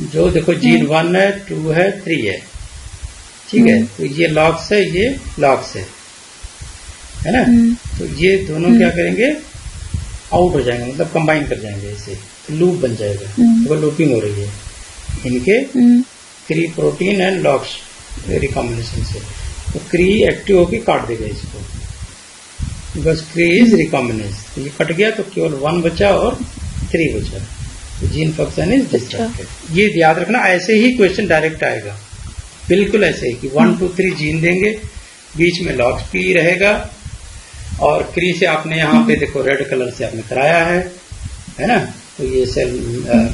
जो देखो जीन 1 है 2 है 3 है. ठीक है. तो ये लॉक्स है ये लॉक्स है ना. तो ये दोनों क्या करेंगे आउट हो जाएंगे मतलब कंबाइन कर जाएंगे. ऐसे तो लूप बन जाएगा. तो वो लूपिंग हो रही है इनके क्री प्रोटीन एंड लॉक्स रिकॉम्बिनेशन से. तो क्री एक्टिव होकर काट देगा इसको बिकॉज क्री इज रिकॉम्बिनेशन. तो ये कट गया तो केवल 1 बचा और 3 बचा. तो जीन फंक्शन इज डिस्ट्रक्टेड. ये याद रखना. ऐसे ही क्वेश्चन डायरेक्ट आएगा. बिल्कुल ऐसे ही कि 1 2 3 जीन देंगे. बीच में लॉक्सपी रहेगा और क्री से आपने यहाँ पे देखो रेड कलर से आपने कराया है ना. तो ये सेल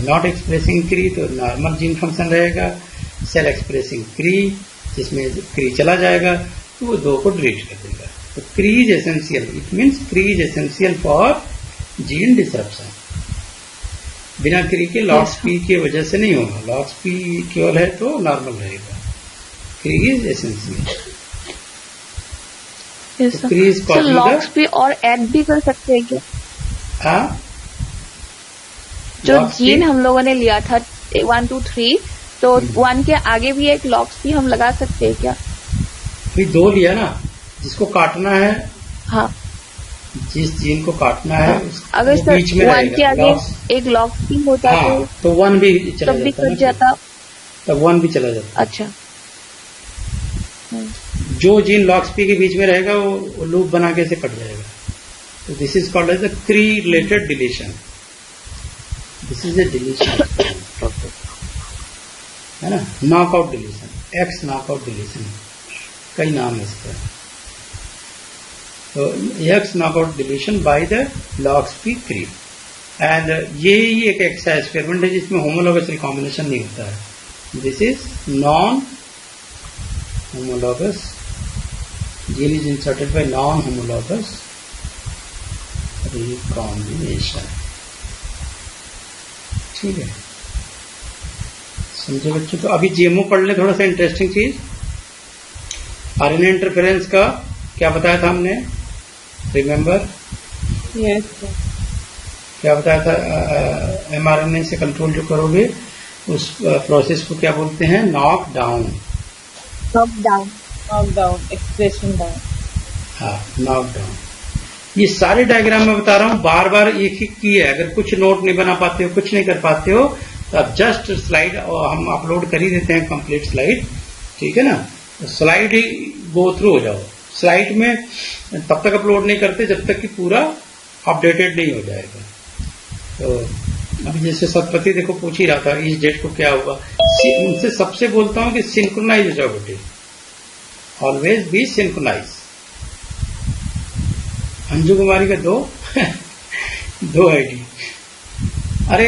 नॉट एक्सप्रेसिंग क्री तो नॉर्मल जीन फंक्शन रहेगा. सेल एक्सप्रेसिंग क्री जिसमें क्री चला जाएगा तो वो 2 को डिलीट कर देगा. तो क्री इज एसेंशियल. इट मीन्स क्री is essential for gene disruption. बिना क्री के लॉक्सपी की वजह से नहीं होगा. लॉक्सपी केवल है तो नॉर्मल रहेगा. क्री इज एसेंशियल. क्री इज कॉजिंग लॉक्सपी और ऐड भी कर सकते हैं क्या. हाँ. जो जीन हम लोगों ने लिया था 1 2 3 तो 1 के आगे भी एक लॉक्सपी हम लगा सकते हैं क्या. फिर 2 लिया ना. जिसको काटना है. हाँ. जिस जीन को काटना है अगर सर बीच में 1 के आगे एक लॉक्सपी होता हाँ, तो 1 भी चला तब भी जाता कट जाता. तब 1 भी चला जाता. अच्छा. जो जीन लॉक्सपी के बीच में रहेगा वो लूप बना के से कट जाएगा. तो this is called as the Cre related deletion. This is a deletion है ना. Knockout deletion. X knockout deletion कई नाम है इसका. तो X knockout deletion by the loxP Cre. And ये ही एक ऐसा एक्सपेरिमेंट है जिसमें होमोलॉगस रिकॉम्बिनेशन नहीं होता है. This is non homologous. Gene is inserted by non-homologous recombination. ठीक है. समझे बच्चों. तो अभी जीएमओ पढ़ ले. थोड़ा सा इंटरेस्टिंग चीज. आरएनए इंटरफेरेंस का क्या बताया था हमने. रिमेम्बर. यस. क्या बताया था. एमआरएनए से कंट्रोल जो करोगे उस प्रोसेस को क्या बोलते हैं. Knock down. Knockdown expression down. हाँ नॉकडाउन. ये सारे डायग्राम में बता रहा हूँ. बार बार एक ही की है. अगर कुछ नोट नहीं बना पाते हो कुछ नहीं कर पाते हो तो आप जस्ट स्लाइड हम अपलोड कर ही देते हैं कंप्लीट स्लाइड. ठीक है ना. तो स्लाइड ही गो थ्रू हो जाओ. स्लाइड में तब तक अपलोड नहीं करते जब तक कि पूरा अपडेटेड नहीं हो जाएगा. तो अभी जैसे सतपति देखो पूछ ही रहा था इस डेट को क्या हुआ. उनसे सबसे बोलता हूं कि सिंक्रोनाइज हो जाओ बेटे. Always be synchronise. Anju Kumari का 2 आईडी. अरे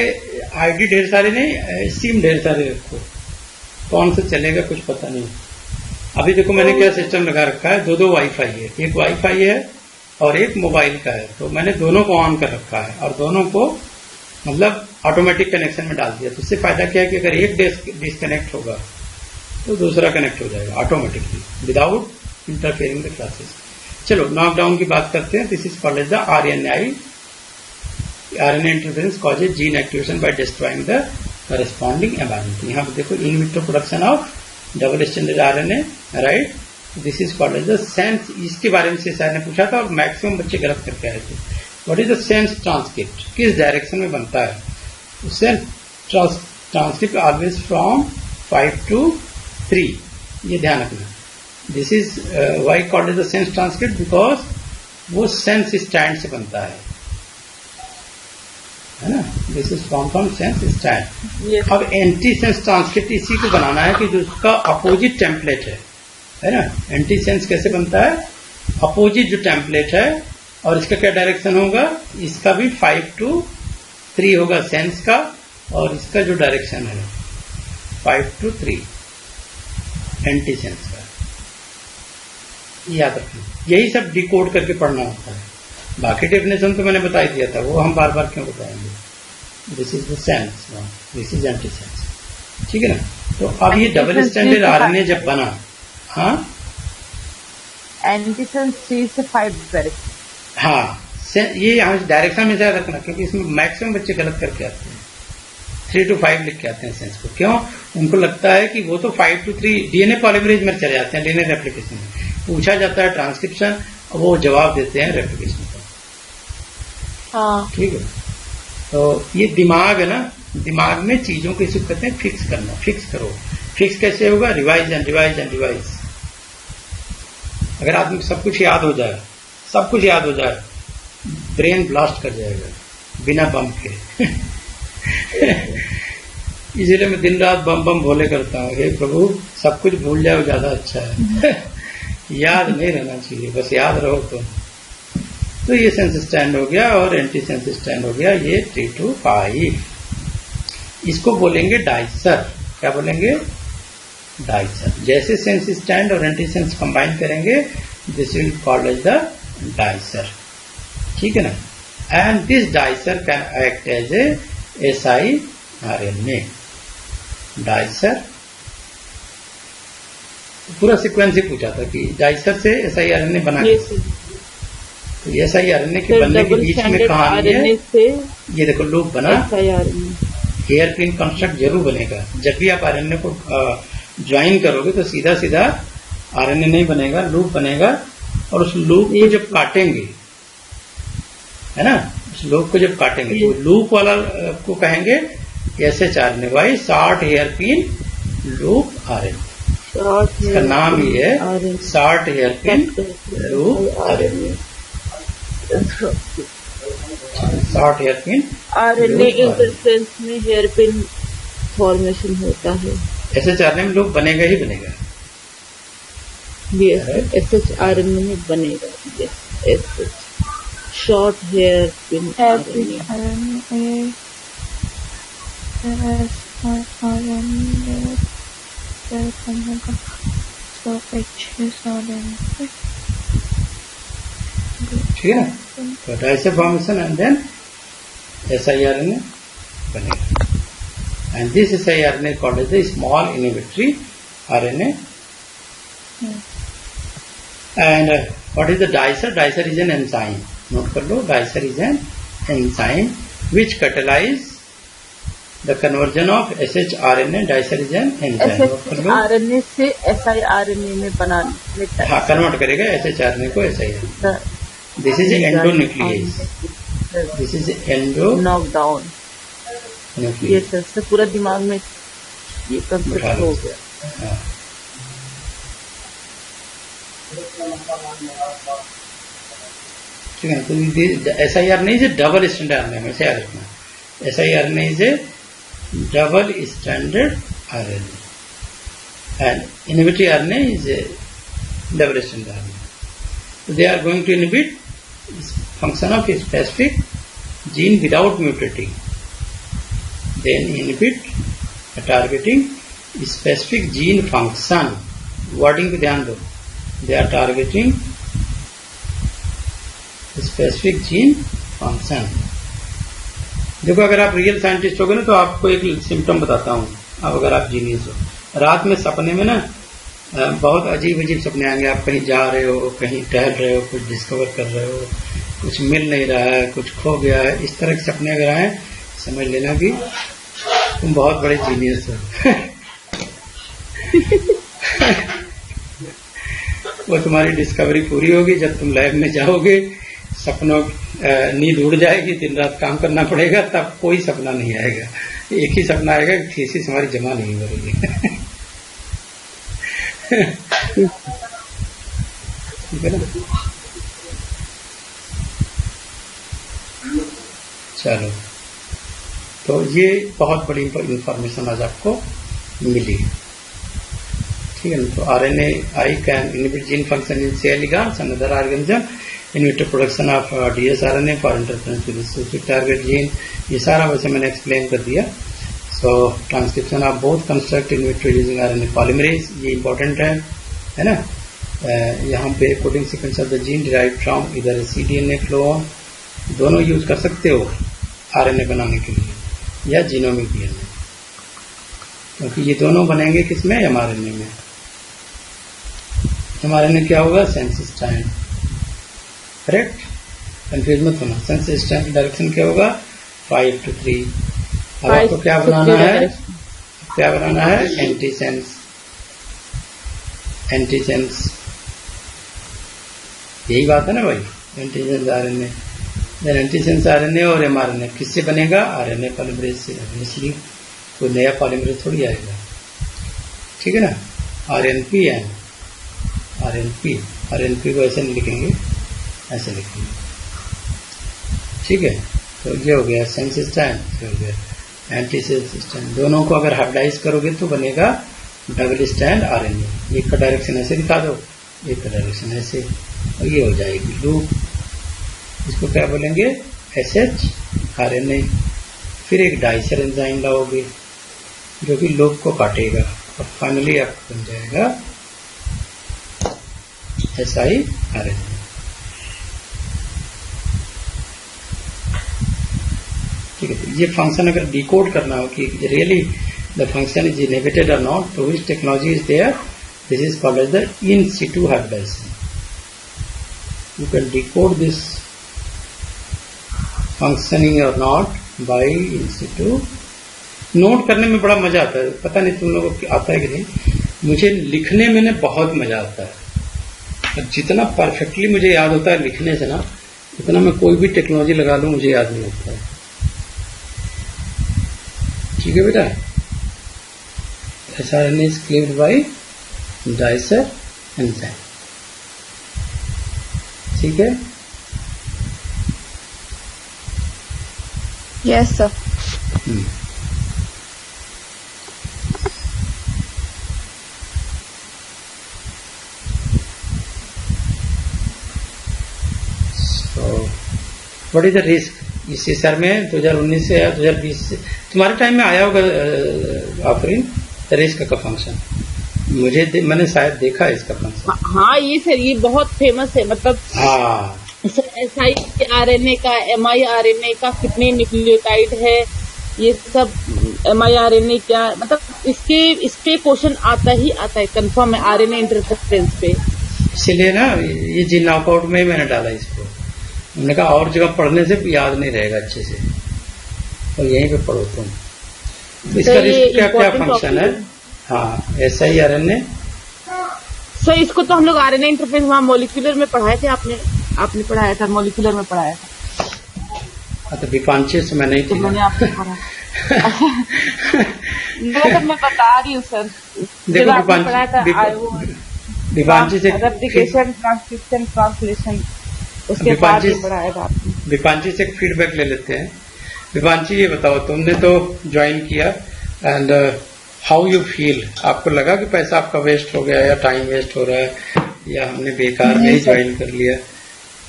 आईडी ढेर सारे नहीं सिम ढेर सारे रखो. कौन सा चलेगा कुछ पता नहीं. अभी देखो मैंने क्या सिस्टम लगा रखा है. 2 वाईफाई है. एक वाईफाई है और एक मोबाइल का है. तो मैंने दोनों को ऑन कर रखा है और दोनों को मतलब ऑटोमेटिक कनेक्शन में डाल दिया. तो इससे फायदा क्या है कि अगर एक डिस्कनेक्ट होगा तो दूसरा कनेक्ट हो जाएगा automatically without interfering the classes. चलो नॉकडाउन की बात करते हैं. This is called as the RNA interference causes gene activation by destroying the corresponding environment. यहाँ पे देखो in vitro production of double standard RNA, right, this is called as the sense. इसके बारे में सर ने पूछा था और मैक्सिमम बच्चे गलत करके आए थे। What is the sense transcript, किस डायरेक्शन में बनता है? Sense transcript always from 5 to 3, ये ध्यान रखना। This is why called as the sense transcript, because वो सेंस स्टैंड से बनता है ना। This is form from sense stand. अब एंटी सेंस ट्रांसक्रिप्ट इसी को बनाना है कि जो उसका अपोजिट टेम्पलेट है ना। एंटी सेंस कैसे बनता है? अपोजिट जो टेम्पलेट है, और इसका क्या डायरेक्शन होगा? इसका भी 5 to 3 होगा सेंस का, और इसका जो डायरेक्शन है 5 to 3 एंटी सेंस का। याद रखना, यही सब डिकोड करके पढ़ना होता है। बाकी डेफिनेशन तो मैंने बता ही दिया था, वो हम बार बार क्यों बताएंगे। This is the sense, this is anti sense, ठीक है ना। तो अब ये डबल स्टैंडर्ड आरएनए जब बना, हाँ, एंटी सेंस 3 से 5 डायरेक्शन, हाँ, ये यहाँ डायरेक्शन में याद रखना, क्योंकि इसमें मैक्सिमम बच्चे गलत करके आते हैं। 3 to 5 लिख के आते हैं सेंस को। क्यों? उनको लगता है कि वो तो 5 to 3 डीएनए पॉलीमरेज में चले जाते हैं, डीएनए रेप्लिकेशन में पूछा जाता है ट्रांसक्रिप्शन, वो जवाब देते हैं रेप्लिकेशन का। हाँ, ठीक है। तो ये दिमाग है ना, दिमाग में चीजों को इसे कहते हैं फिक्स करना। फिक्स करो। फिक्स कैसे होगा? Revise and revise and revise. अगर आदमी को सब कुछ याद हो जाए, सब कुछ याद हो जाए, ब्रेन ब्लास्ट कर जाएगा बिना बम के। इसलिए मैं दिन रात बम बम भोले करता हूँ, हे प्रभु सब कुछ भूल जाओ ज्यादा अच्छा है। याद नहीं रहना चाहिए, बस याद रहो तो ये सेंस स्टैंड हो गया और एंटी सेंस स्टैंड हो गया, ये 3 to 5। इसको बोलेंगे डाइसर। क्या बोलेंगे? डाइसर। जैसे सेंस स्टैंड और एंटी सेंस कंबाइन करेंगे, this will called as the dicer, ठीक है ना। And this dicer can act as a siRNA। Dicer पूरा सीक्वेंस ही पूछा था कि डाइसर से siRNA बना के, तो ये siRNA के बनने के बीच में कहानी है। ये देखो लूप बना, हेयर पिन कंस्ट्रक्ट जरूर बनेगा। जब भी आप आरएनए को ज्वाइन करोगे तो सीधा सीधा आरएनए नहीं बनेगा, लूप बनेगा। और उस लूप को जब काटेंगे, है ना, उस लूप को जब काटेंगे तो लूप वाला को कहेंगे SHRNA, why short hairpin loop RNA. इसका नाम ही है short hairpin loop RNA. Short hairpin RNA interference में हेयर पिन फॉर्मेशन होता है। SHRNA में लूप बनेगा ही बनेगा। SHRNA में बनेगा। शॉर्ट हेयर पिन ठीक है ना। तो dicer formation and then siRNA बनेगा। And this siRNA called as the small inhibitory RNA। And what is the dicer? Dicer is an enzyme. Note कर लो, dicer is an enzyme which catalyze the conversion of shRNA. Dicer is an enzyme. SHRNA से siRNA में बनाने में, हाँ, convert करेगा SHRNA को siRNA। This is endonuclease. This is endo knockdown. ये सर पूरा दिमाग में ये कंसेप्ट हो गया। हाँ। ठीक है। तो siRNA is A double standard RNA, ऐसे याद रखना। siRNA is A double standard RNA and inhibitory RNA is a double stranded RNA. So they are going to inhibit function of a specific gene without mutating. Then inhibit targeting specific gene function. Wording पे ध्यान दो। They are targeting specific gene function. देखो, अगर आप real scientist हो गए ना तो आपको एक सिम्टम बताता हूँ। अब अगर आप जीनियस हो, रात में सपने में ना बहुत अजीब अजीब सपने आएंगे। आप कहीं जा रहे हो, कहीं टहल रहे हो, कुछ डिस्कवर कर रहे हो, कुछ मिल नहीं रहा है, कुछ खो गया है, इस तरह के सपने अगर आए समझ लेना कि तुम बहुत बड़े जीनियस हो। वो तुम्हारी डिस्कवरी पूरी होगी जब तुम लैब में जाओगे, सपनों नींद उड़ जाएगी, दिन रात काम करना पड़ेगा, तब कोई सपना नहीं आएगा। एक ही सपना आएगा कि थीसिस हमारी जमा नहीं हो रही है। ठीक है ना? चलो, तो ये बहुत बड़ी इंफॉर्मेशन आज आपको मिली। ठीक है ना? तो RNA I can inhibit gene function in C. elegans and other organism, inhibit production of dsRNA for interference with specific target gene। ये सारा वैसे मैंने एक्सप्लेन कर दिया। So transcription of both construct in vitro using RNA polymerase, ये important है ना? यहाँ पे coding sequence of the gene derive from इधर cDNA क्लोन, दोनों यूज कर सकते हो RNA बनाने के लिए या जीनोमिक DNA, क्योंकि ये दोनों बनेंगे किसमें? mRNA में। mRNA क्या होगा? Sense strand, correct? कंफ्यूज मत होना। सेंस स्ट्रैंड की डायरेक्शन क्या होगा? 5 to 3। अब आपको क्या बनाना है? क्या बनाना है? एंटीसेंस, यही बात है ना भाई? एंटीसेंस RNA, एंटीसेंस RNA और mRNA किससे बनेगा? RNA पॉलीमरेज से। इसलिए कोई नया पॉलीमरेज थोड़ी आएगा। ठीक है ना? RNP को ऐसे नहीं लिखेंगे, ऐसे लिखेंगे। ठीक है? तो ये हो गया सेंस स्ट्रैंड, ये हो गया एंटीसेंस स्ट्रैंड। दोनों को अगर हाइब्रिडाइज करोगे तो बनेगा डबल स्ट्रैंड RNA। एक का डायरेक्शन ऐसे दिखा दो, एक का डायरेक्शन ऐसे, और ये हो जाएगी लूप। इसको क्या बोलेंगे? SH RNA। फिर एक डाइसर एंजाइम लाओगे जो कि लूप को काटेगा, और फाइनली आपको बन जाएगा siRNA। ठीक है? तो ये फंक्शन अगर डिकोड करना हो कि really the function is inhibited और नॉट, तो which technology is there? This is called as the in situ hybridisation. You can decode this functioning और not by in situ. Note करने में बड़ा मजा आता है, पता नहीं तुम लोगों को आता है कि नहीं, मुझे लिखने में ना बहुत मजा आता है। और जितना परफेक्टली मुझे याद होता है लिखने से ना, उतना मैं कोई भी टेक्नोलॉजी लगा लूं मुझे याद नहीं होता है। ठीक है बेटा? siRNA is cleaved by dicer enzyme। ठीक है? Yes sir. What is the risk? इस सर में 2019 से या 2020 से तुम्हारे टाइम में आया होगा आफरीन, रिस्क का फंक्शन। मैंने शायद देखा है इसका फंक्शन। हाँ ये सर, ये बहुत फेमस है। मतलब हाँ, siRNA का, miRNA का कितने न्यूक्लियोटाइड है, ये सब miRNA क्या, मतलब इस पे क्वेश्चन आता ही आता है, कंफर्म है RNA इंटरफेरेंस पे। इसीलिए ना ये जी नॉकआउट में मैंने डाला इसको। उन्होंने कहा और जगह पढ़ने से याद नहीं रहेगा अच्छे से, और यहीं पे पढ़ो तुम। तो इसका रिस्क क्या क्या फंक्शन है? हाँ, siRNA। सर इसको तो हम लोग RNA इंटरफेरेंस वहाँ मोलिकुलर में पढ़ाए थे, आपने पढ़ाया था, मोलिकुलर में पढ़ाया था। हाँ, तो विपांचे से मैं नहीं थी। मैंने आपको पढ़ा। मैं बता रही हूँ सर, देखो विपांचे से रेप्लिकेशन, ट्रांसक्रिप्शन, ट्रांसलेशन, उसके बाद ही पढ़ाया था आपने। विपांची से एक फीडबैक ले लेते हैं। विपांची, ये बताओ, तुमने तो ज्वाइन किया एंड हाउ यू फील? आपको लगा कि पैसा आपका वेस्ट हो गया या टाइम वेस्ट हो रहा है या हमने बेकार में ही ज्वाइन कर लिया?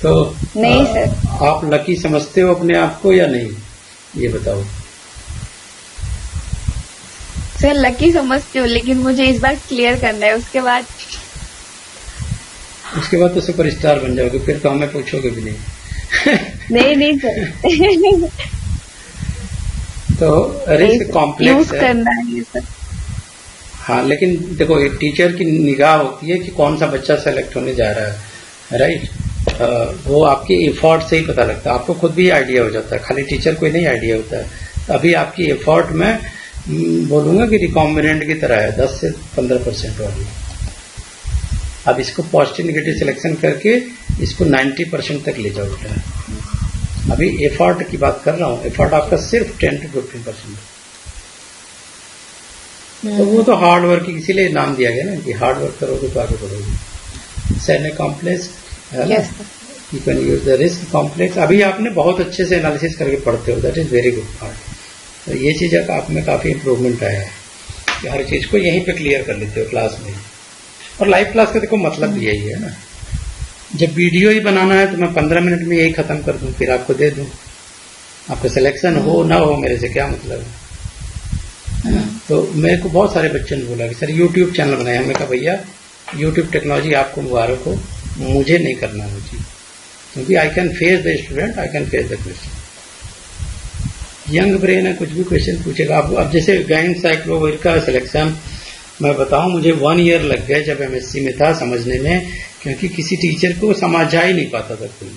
तो नहीं सर। आप लकी समझते हो अपने आप को या नहीं, ये बताओ। सर लकी समझती हूँ, लेकिन मुझे इस बार क्लियर करना है, उसके बाद तो सुपरस्टार बन जाओगे, फिर तो हमें पूछोगे भी नहीं। नहीं सर। तो रिस्क कॉम्प्लेक्स है, करना है सर। हाँ, लेकिन देखो एक टीचर की निगाह होती है कि कौन सा बच्चा सेलेक्ट होने जा रहा है, राइट? वो आपके एफर्ट से ही पता लगता है, आपको खुद भी आइडिया हो जाता है, खाली टीचर को ही नहीं आइडिया होता है। अभी आपकी एफर्ट में बोलूंगा कि रिकॉम्बिनेंट की तरह है, 10 से 15% वाली। अब इसको पॉजिटिव नेगेटिव सिलेक्शन करके इसको 90% तक ले जाओ बेटा। अभी एफर्ट की बात कर रहा हूँ, एफर्ट आपका सिर्फ 10 to 15%। तो वो तो हार्ड वर्क इसीलिए नाम दिया गया ना कि हार्ड वर्क करोगे तो आगे बढ़ोगे। सेने complex you can use the risk complex. अभी आपने बहुत अच्छे से एनालिसिस करके पढ़ते हो, that is very good part. तो ये चीज आप में काफी इंप्रूवमेंट आया है कि हर चीज को यहीं पे क्लियर कर लेते हो क्लास में। और लाइव क्लास का देखो मतलब भी यही है ना, जब वीडियो ही बनाना है तो मैं 15 मिनट में यही खत्म कर दूं, फिर आपको दे दूं, आपका सिलेक्शन हो ना हो मेरे से क्या मतलब है। तो मेरे को बहुत सारे बच्चों ने बोला कि सर यूट्यूब चैनल बनाया। हमने कहा भैया यूट्यूब टेक्नोलॉजी आपको मुबारक हो, मुझे नहीं करना वो चीज, क्योंकि I can face the student, I can face the question. Young brain है, कुछ भी क्वेश्चन पूछेगा। अब जैसे गाइनसाइक्लोविर का सिलेक्शन मैं बताऊं, मुझे 1 ईयर लग गया जब एमएससी में था समझने में, क्योंकि किसी टीचर को समझा ही नहीं पाता था कोई,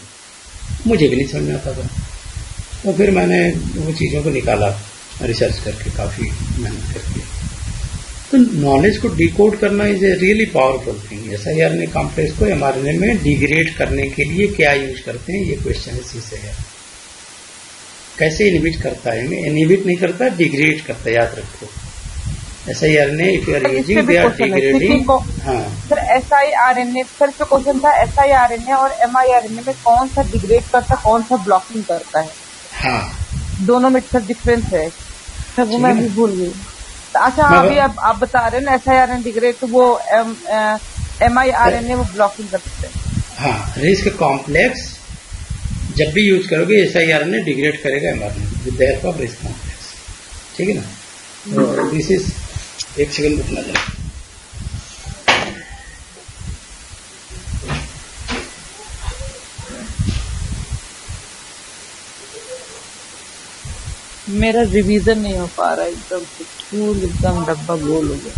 मुझे भी नहीं समझ में आता था। तो फिर मैंने वो चीजों को निकाला रिसर्च करके, काफी मेहनत करके। तो नॉलेज को डिकोड करना is a really powerful thing. SiRNA complex को एमआरएनए में डिग्रेड करने के लिए क्या यूज करते हैं, ये क्वेश्चन इसी से है। कैसे इनहिबिट करता है? इनहिबिट नहीं करता, डिग्रेड करता है, याद रखो। SiRNA if you are using they are degrading. हाँ सर, एसआईआरएनए सर पे क्वेश्चन था, एसआईआरएनए और एमआईआरएनए में कौन सा डिग्रेड करता है, कौन सा ब्लॉकिंग करता है? हाँ, दोनों में सर डिफरेंस है सर, वो मैं भी भूल गई। अच्छा, अभी अब आप बता रहे हैं ना एसआईआरएनए डिग्रेड, तो वो एमआईआरएनए वो ब्लॉकिंग करते हैं। हाँ, रिस्क कॉम्प्लेक्स जब भी यूज करोगे एसआईआरएनए डिग्रेड करेगा mRNA with the help of risk complex, ठीक है ना। तो दिस इज, एक सेकंड रुकना जरा। मेरा रिवीजन नहीं हो पा रहा, एकदम फूल एकदम डब्बा गोल हो गया।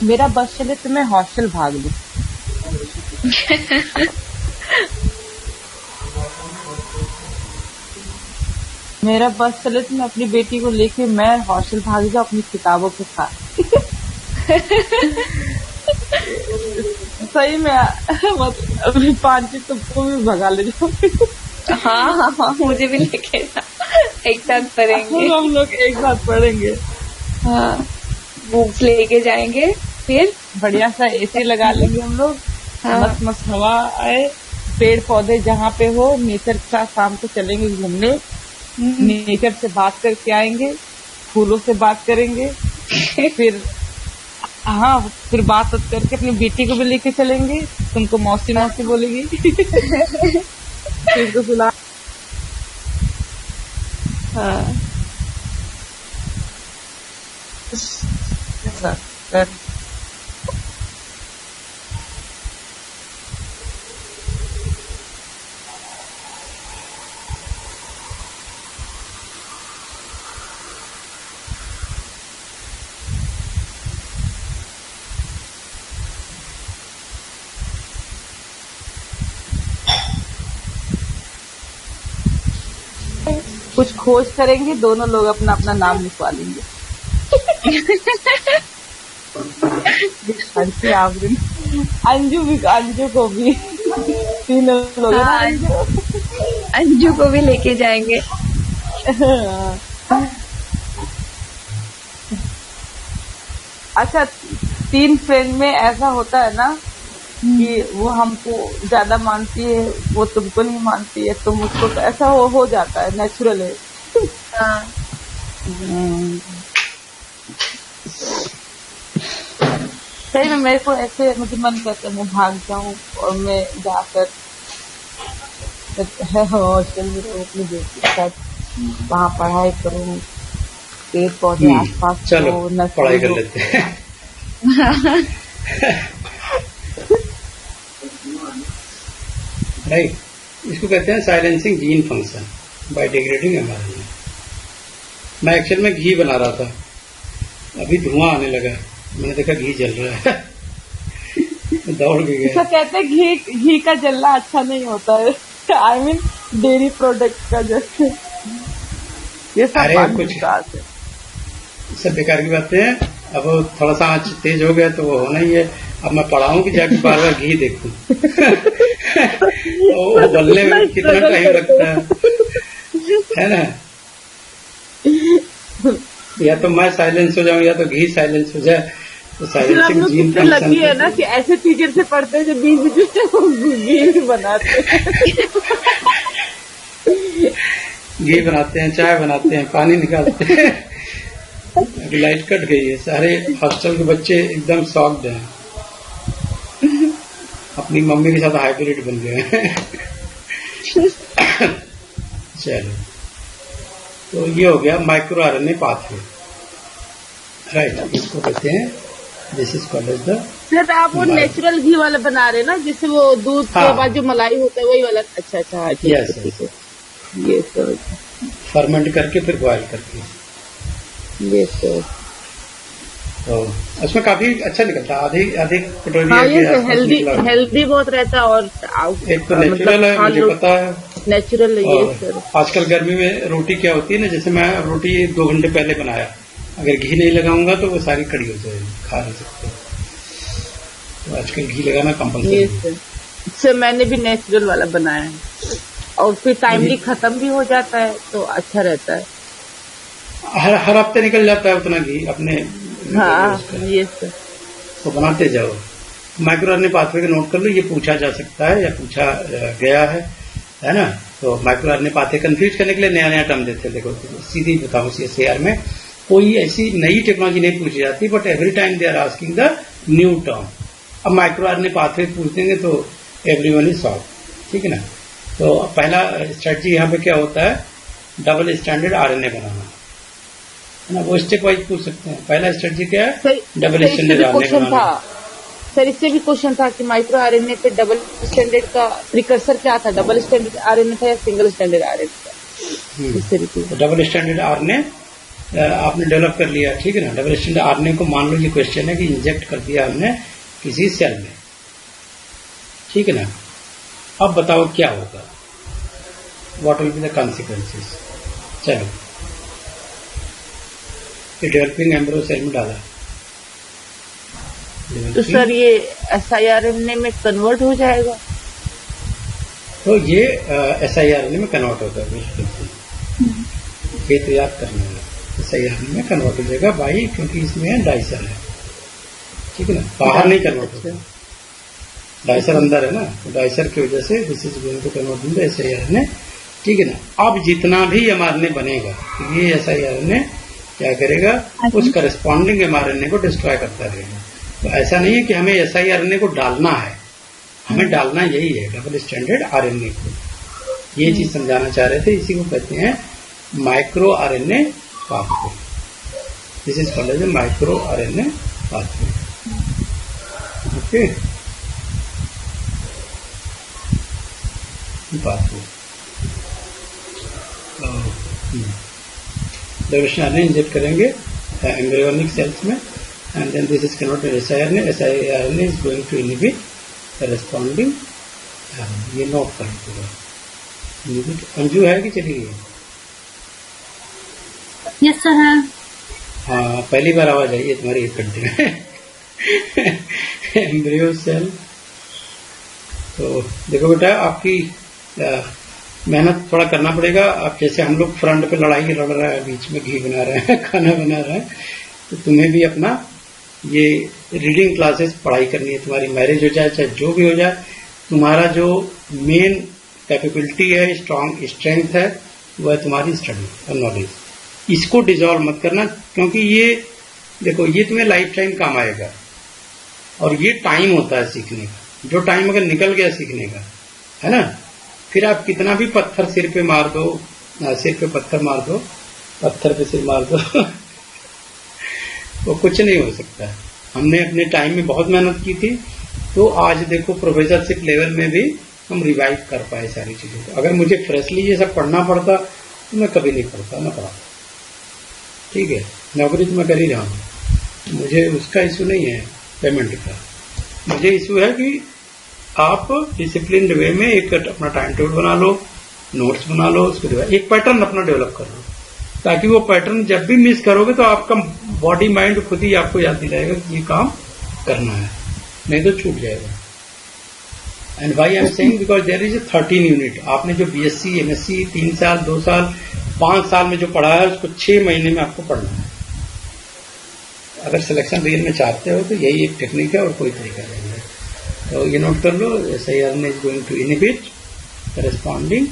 मेरा बस चले तो मैं हॉस्टल भाग लूं। मेरा बस चले तो मैं अपनी बेटी को लेके मैं हॉस्टल भाग जाऊं अपनी किताबों के साथ। सही में अभी 5 तुमको भी भगा ले जाओ। हाँ हाँ हाँ, मुझे भी लेके जा, एक साथ पढ़ेंगे। हम लोग एक साथ पढ़ेंगे। हाँ, बुक्स लेके जाएंगे, फिर बढ़िया सा एसी लगा लेंगे हम लोग। हाँ। मस्त मस्त हवा आए, पेड़ पौधे जहाँ पे हो, नेचर के साथ शाम को चलेंगे घूमने, नेचर से बात करके आएंगे, फूलों से बात करेंगे। फिर हाँ, फिर बात करके अपनी बेटी को भी लेके चलेंगे, तुमको मौसी मौसी बोलेगी। फिर तो सुना। हाँ कुछ खोज करेंगे, दोनों लोग अपना अपना नाम लिखवा लेंगे। अंजू भी, अंजू को भी, तीनों लोग। हाँ, अंजू को भी लेके जाएंगे। अच्छा, 3 फ्रेंड में ऐसा होता है ना कि वो हमको ज्यादा मानती है, वो तुमको नहीं मानती है, तुम उसको, तो ऐसा हो जाता है, नेचुरल है। हाँ। सही में मेरे को ऐसे, मुझे मन करता है मैं भाग जाऊं और मैं जाकर हॉस्टल में अपनी बेटी के साथ वहाँ पढ़ाई करूं, पेड़ पौधे आसपास। चलो पढ़ाई कर लेते हैं। राइट। इसको कहते हैं silencing gene function by degrading mRNA. मैं एक्चुअल में घी बना रहा था, अभी धुआं आने लगा, मैंने देखा घी जल रहा है दौड़ के गया। कहते हैं घी का जलना अच्छा नहीं होता है, आई मीन डेयरी प्रोडक्ट का जैसे ये सब कुछ सब बेकार की बातें हैं। अब थोड़ा सा आंच तेज हो गया तो वो होना ही है। अब मैं पढ़ा हूं कि जाके बार बार घी देखूं वो उबलने में कितना टाइम लगता है ना। या तो मैं साइलेंस हो जाऊं या तो घी साइलेंस हो जाए। तो साइलेंसिंग जीन फंक्शन लगी है ना कि ऐसे टीचर से पढ़ते हैं जो बीच घी बनाते हैं घी बनाते हैं, चाय बनाते हैं, पानी निकालते हैं। अभी लाइट कट गई है, सारे हॉस्टल के बच्चे एकदम शॉक्ड हैं, अपनी मम्मी के साथ हाइब्रिड बन गए हैं चलो, तो ये हो गया माइक्रो आरएनए पाथवे, राइट। इसको कहते हैं this is called as the. Sir आप वो नेचुरल घी वाला बना रहे हैं ना, जिससे वो दूध के बाद जो मलाई होता है वही वाला। अच्छा अच्छा, यस ये सर फर्मेंट करके फिर बॉयल करके, ये सर तो उसमें काफी अच्छा निकलता है। अधिक पेट्रोलियम। हाँ, ये हेल्दी बहुत रहता है। और एक तो नेचुरल है, मुझे पता है नेचुरल है ये सर। आजकल गर्मी में रोटी क्या होती है ना, जैसे मैं रोटी 2 घंटे पहले बनाया, अगर घी नहीं लगाऊंगा तो वो सारी कड़ी हो जाएगी, खा नहीं सकते। तो आजकल घी लगाना कंपल्सरी। सर मैंने भी नेचुरल वाला बनाया है, और फिर टाइमली खत्म भी हो जाता है तो अच्छा रहता है। हर हफ्ते निकल जाता है उतना घी अपने। हाँ ये सर, तो बनाते जाओ। माइक्रो आरएनए पाथवे का नोट कर लो, ये पूछा जा सकता है या पूछा गया है ना। तो माइक्रो आरएनए पाथवे कंफ्यूज करने के लिए नया नया टर्म देते हैं। देखो सीधी बताऊं, सीएसआर में कोई ऐसी नई टेक्नोलॉजी नहीं पूछी जाती, but every time they are asking the new term. अब माइक्रो आरएनए पाथवे पूछ देंगे तो एवरीवन इज सॉल्व, ठीक है ना। तो पहला स्ट्रेटजी यहाँ पे क्या होता है, डबल स्टैंडर्ड आरएनए बनाना है ना। वो स्टेप वाइज पूछ सकते हैं। पहला स्ट्रेटजी क्या है, डबल स्टैंडर्ड आरएनए बनाना। सर इससे भी क्वेश्चन था कि माइक्रो आरएनए पे डबल स्टैंडर्ड का प्रिकर्सर क्या था, डबल स्टैंडर्ड आरएनए था या सिंगल स्टैंडर्ड आरएनए था। डबल स्टैंडर्ड आरएनए आपने डेवलप कर लिया, ठीक है ना। डबल स्टैंडर्ड आरएनए को मान लो ये क्वेश्चन है कि इंजेक्ट कर दिया हमने किसी सेल में, ठीक है ना। अब बताओ क्या होगा, what will be the consequences. चलो, ये डेवलपिंग एम्ब्रियो सेल में डाला, तो सर ये SIRNA में कन्वर्ट हो जाएगा। तो ये SIRNA में कन्वर्ट होगा, बिल्कुल ये तो याद करना है। SIRNA में कन्वर्ट हो जाएगा भाई, क्योंकि इसमें डाइसर है, ठीक है ना। बाहर नहीं कन्वर्ट होगा, डाइसर अंदर है ना, तो डाइसर की वजह से this is going to convert into SIRNA, ठीक है ना। अब जितना भी mRNA बनेगा, ये SIRNA क्या करेगा, उस करस्पॉन्डिंग mRNA को डिस्ट्रॉय करता रहेगा। तो ऐसा नहीं है कि हमें SIRNA को डालना है, हमें डालना यही है डबल स्टैंडर्ड आरएनए को। ये चीज समझाना चाह रहे थे, इसी को कहते हैं micro RNA pathway. This is called as micro RNA pathway, okay. Pathway double RNA inject करेंगे एम्ब्रियोनिक सेल्स में, and then this is converted to siRNA. siRNA is going to inhibit the responding ये note कर पूरा inhibit। Anju है कि चली गई? Yes sir है। हाँ, पहली बार आवाज आई है तुम्हारी 1 घंटे में एम्ब्रियो सेल। तो देखो बेटा, आपकी मेहनत थोड़ा करना पड़ेगा। आप जैसे हम लोग फ्रंट पे लड़ाई लड़ रहे हैं, बीच में घी बना रहे हैं, खाना बना रहे हैं, तो तुम्हें भी अपना ये रीडिंग क्लासेस पढ़ाई करनी है। तुम्हारी मैरिज हो जाए चाहे जो भी हो जाए, तुम्हारा जो मेन कैपेबिलिटी है, स्ट्रेंथ है, वो है तुम्हारी स्टडी और नॉलेज। इसको डिजॉल्व मत करना, क्योंकि ये देखो ये तुम्हें लाइफ टाइम काम आएगा। और ये टाइम होता है सीखने का, जो टाइम अगर निकल गया सीखने का, है ना, फिर आप कितना भी पत्थर सिर पे मार दो, सिर पे पत्थर मार दो, पत्थर पे सिर मार दो वो कुछ नहीं हो सकता। हमने अपने टाइम में बहुत मेहनत की थी, तो आज देखो प्रोफेसरशिप लेवल में भी हम रिवाइव कर पाए सारी चीजों को। अगर मुझे फ्रेशली ये सब पढ़ना पड़ता तो मैं कभी नहीं पढ़ता, ना पढ़ा। ठीक है, नौकरी तो मैं कर ही रहा हूँ, मुझे उसका इशू नहीं है पेमेंट का। मुझे इशू है कि आप डिसिप्लिन वे में एक अपना टाइम टेबल बना लो, नोट्स बना लो, उसको एक पैटर्न अपना डेवलप कर लो, ताकि वो पैटर्न जब भी मिस करोगे तो आपका बॉडी माइंड खुद ही आपको याद दिलाएगा कि ये काम करना है, नहीं तो छूट जाएगा। And why I am saying because there is 13 unit. आपने जो बीएससी, एमएससी 3 साल, 2 साल, 5 साल में जो पढ़ा है उसको 6 महीने में आपको पढ़ना है। अगर सिलेक्शन रियल में चाहते हो तो यही एक टेक्निक है और कोई तरीका नहीं है। तो ये नोट कर लो, SIR is going to inhibit corresponding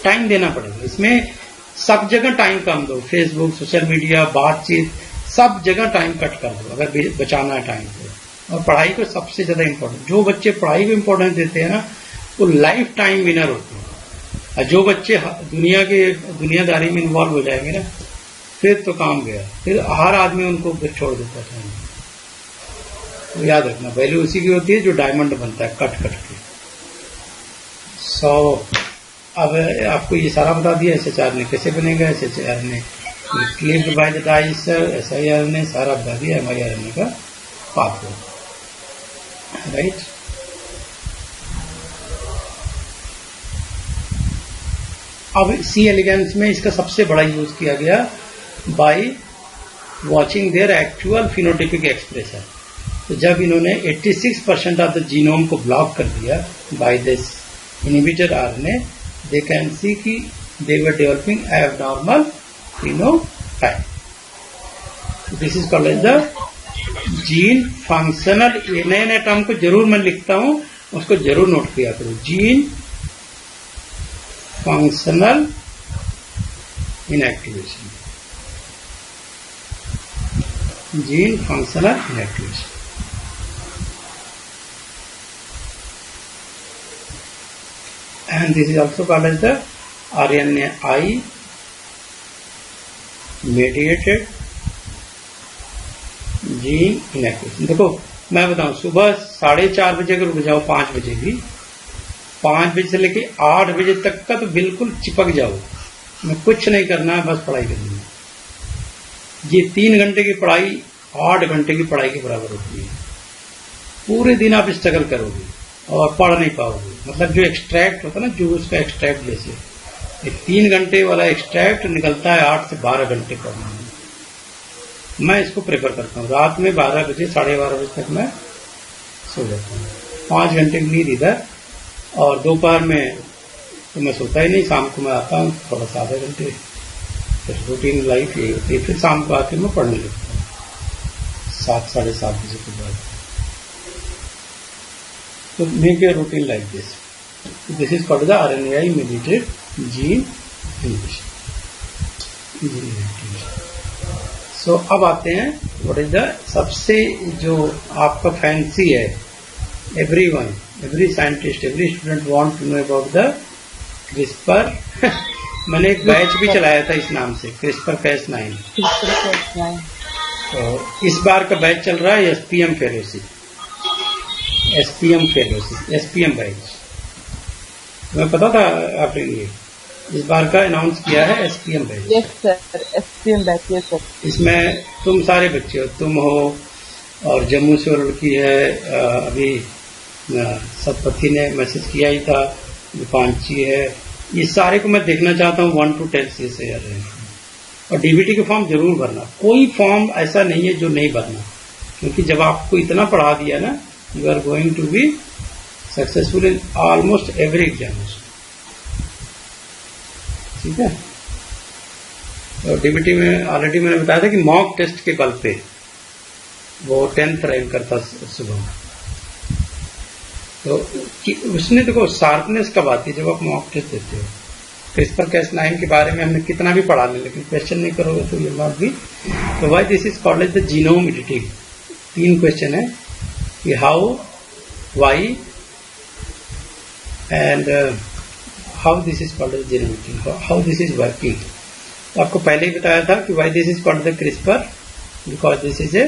time देना पड़ेगा। इसमें सब जगह टाइम कम दो, फेसबुक, सोशल मीडिया, बातचीत, सब जगह टाइम कट कर दो अगर बचाना है टाइम को। और पढ़ाई को सबसे ज्यादा इम्पोर्टेंट, जो बच्चे पढ़ाई को इम्पोर्टेंस देते हैं ना वो लाइफ टाइम विनर होते हैं। और जो बच्चे दुनियादारी में इन्वॉल्व हो जाएंगे ना, फिर तो काम गया, फिर हर आदमी उनको फिर छोड़ देता है। तो याद रखना, वैल्यू उसी की होती है जो डायमंड बनता है कट कट के। अब आपको ये सारा बता दिया SHR ने कैसे बनेगा, SHR ने clipped by the dice, SIR ने सारा बता दिया, MIR ने का पाथवे, राइट। अब सी एलिगेंस में इसका सबसे बड़ा यूज किया गया by watching their actual phenotypic expression. तो जब इन्होंने 86% ऑफ द जीनोम को ब्लॉक कर दिया by this inhibitor RNA, they can see कि they were developing abnormal phenotype. This is called as the gene functional। ये नए नए टर्म को जरूर मैं लिखता हूं, उसको जरूर नोट किया करो। Gene functional inactivation, gene functional inactivation. And this is also called as the RNAi mediated gene inactivation। देखो मैं बताऊं, सुबह 4:30 बजे अगर उठ जाओ, 5 बजे भी, 5 बजे से लेके 8 बजे तक का तो बिल्कुल चिपक जाओ, मैं कुछ नहीं करना है, बस पढ़ाई करनी है। ये 3 घंटे की पढ़ाई 8 घंटे की पढ़ाई के बराबर होती है। पूरे दिन आप स्ट्रगल करोगे और पढ़ नहीं पाओगे। मतलब जो एक्सट्रैक्ट होता है ना, जूस का एक्सट्रैक्ट जैसे, ये 3 घंटे वाला एक्सट्रैक्ट निकलता है 8 से 12 घंटे पढ़ने में। मैं इसको प्रेफर करता हूँ। रात में 12 बजे, 12:30 बजे तक मैं सो जाता हूँ, 5 घंटे की नींद इधर, और दोपहर में तो मैं सोता ही नहीं, शाम को मैं आता हूँ थोड़ा सा आधे घंटे। रूटीन लाइफ यही होती है। फिर शाम को आके मैं पढ़ने लगता हूँ 7, 7:30 बजे के बाद। So make your routine like this. This is called the RNAi mediated gene inhibition. So अब आते हैं what is the सबसे जो आपका फैंसी है, everyone, every scientist, every student want to know about the CRISPR। मैंने एक बैच भी चलाया था इस नाम से, CRISPR-Cas9। तो इस बार का बैच चल रहा है SPM फेलोशिप, SPM बैच। तुम्हें पता था आपने ये इस बार का अनाउंस किया है SPM batch? Yes sir, SPM batch, yes sir. इसमें तुम सारे बच्चे हो, तुम हो, और जम्मू से लड़की है, अभी सतपथी ने मैसेज किया ही था, दीपांची है, ये सारे को मैं देखना चाहता हूँ 1 to 10 से यार। और DBT के फॉर्म जरूर भरना, कोई फॉर्म ऐसा नहीं है जो नहीं भरना, क्योंकि जब आपको इतना पढ़ा दिया ना, you are going to be successful in almost every examination। ठीक है। तो DBT में ऑलरेडी मैंने बताया था कि मॉक टेस्ट के बल पे वो 10th रैंक करता सुबह। तो उसने देखो शार्पनेस कब आती है, जब आप मॉक टेस्ट देते हो। CRISPR-Cas9 के बारे में हमने कितना भी पढ़ा ले, लेकिन क्वेश्चन नहीं करोगे तो ये बात भी। तो why this is called as the genome editing. 3 question है कि how, why and how this is called as genome editing, how this is working. तो आपको पहले ही बताया था कि why this is called the CRISPR, because this is a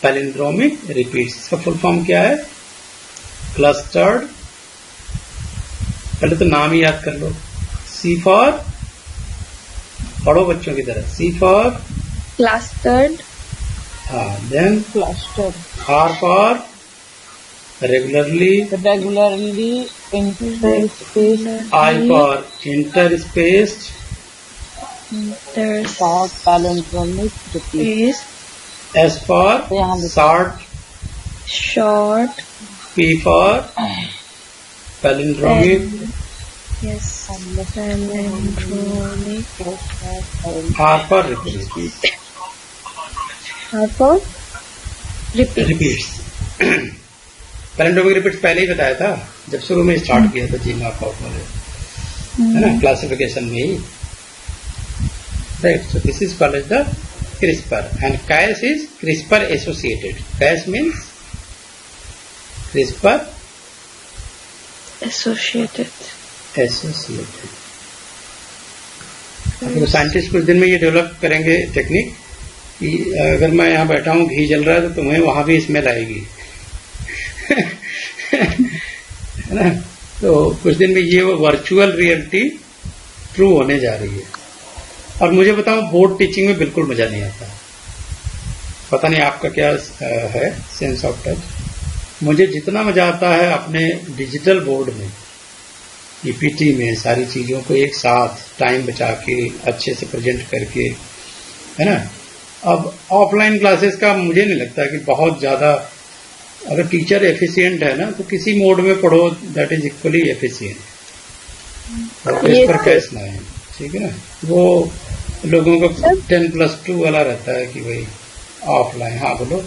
palindromic repeats. इसका फुल फॉर्म क्या है? क्लस्टर्ड, पहले तो नाम ही याद कर लो। सी फॉर, पढ़ो बच्चों की तरह, सी फॉर clustered, हाँ, then clustered, R for regularly, interspaced, I for interspaced, short, palindromic, repeat. space, S for short, short, P for palindromic, yes, palindromic, R for repeat, for repeat. Repeats. Palindromic repeats पहले ही बताया था जब शुरू में start किया था जी मार्कआउट वाले, है ना, क्लासिफिकेशन में ही, right. So this is called as the CRISPR and Cas is CRISPR associated. Cas means CRISPR Associated. Associated. तो साइंटिस्ट कुछ दिन में ये डेवलप करेंगे टेक्निक कि अगर मैं यहाँ बैठा हूँ, घी जल रहा है, तो तुम्हें वहां भी स्मेल आएगी है ना। तो कुछ दिन में ये वर्चुअल रियलिटी ट्रू होने जा रही है। और मुझे बताऊं, बोर्ड टीचिंग में बिल्कुल मजा नहीं आता। पता नहीं आपका क्या है सेंस ऑफ टच। मुझे जितना मजा आता है अपने डिजिटल बोर्ड में, ईपीटी में, सारी चीजों को एक साथ टाइम बचा के अच्छे से प्रेजेंट करके, है ना। अब ऑफलाइन क्लासेस का मुझे नहीं लगता कि बहुत ज्यादा, अगर टीचर एफिशिएंट है ना, तो किसी मोड में पढ़ो, दैट इज इक्वली एफिशिएंट। और इस पर कैस ना है, ठीक है ना। वो लोगों का 10+2 वाला रहता है कि भाई ऑफलाइन। हाँ बोलो।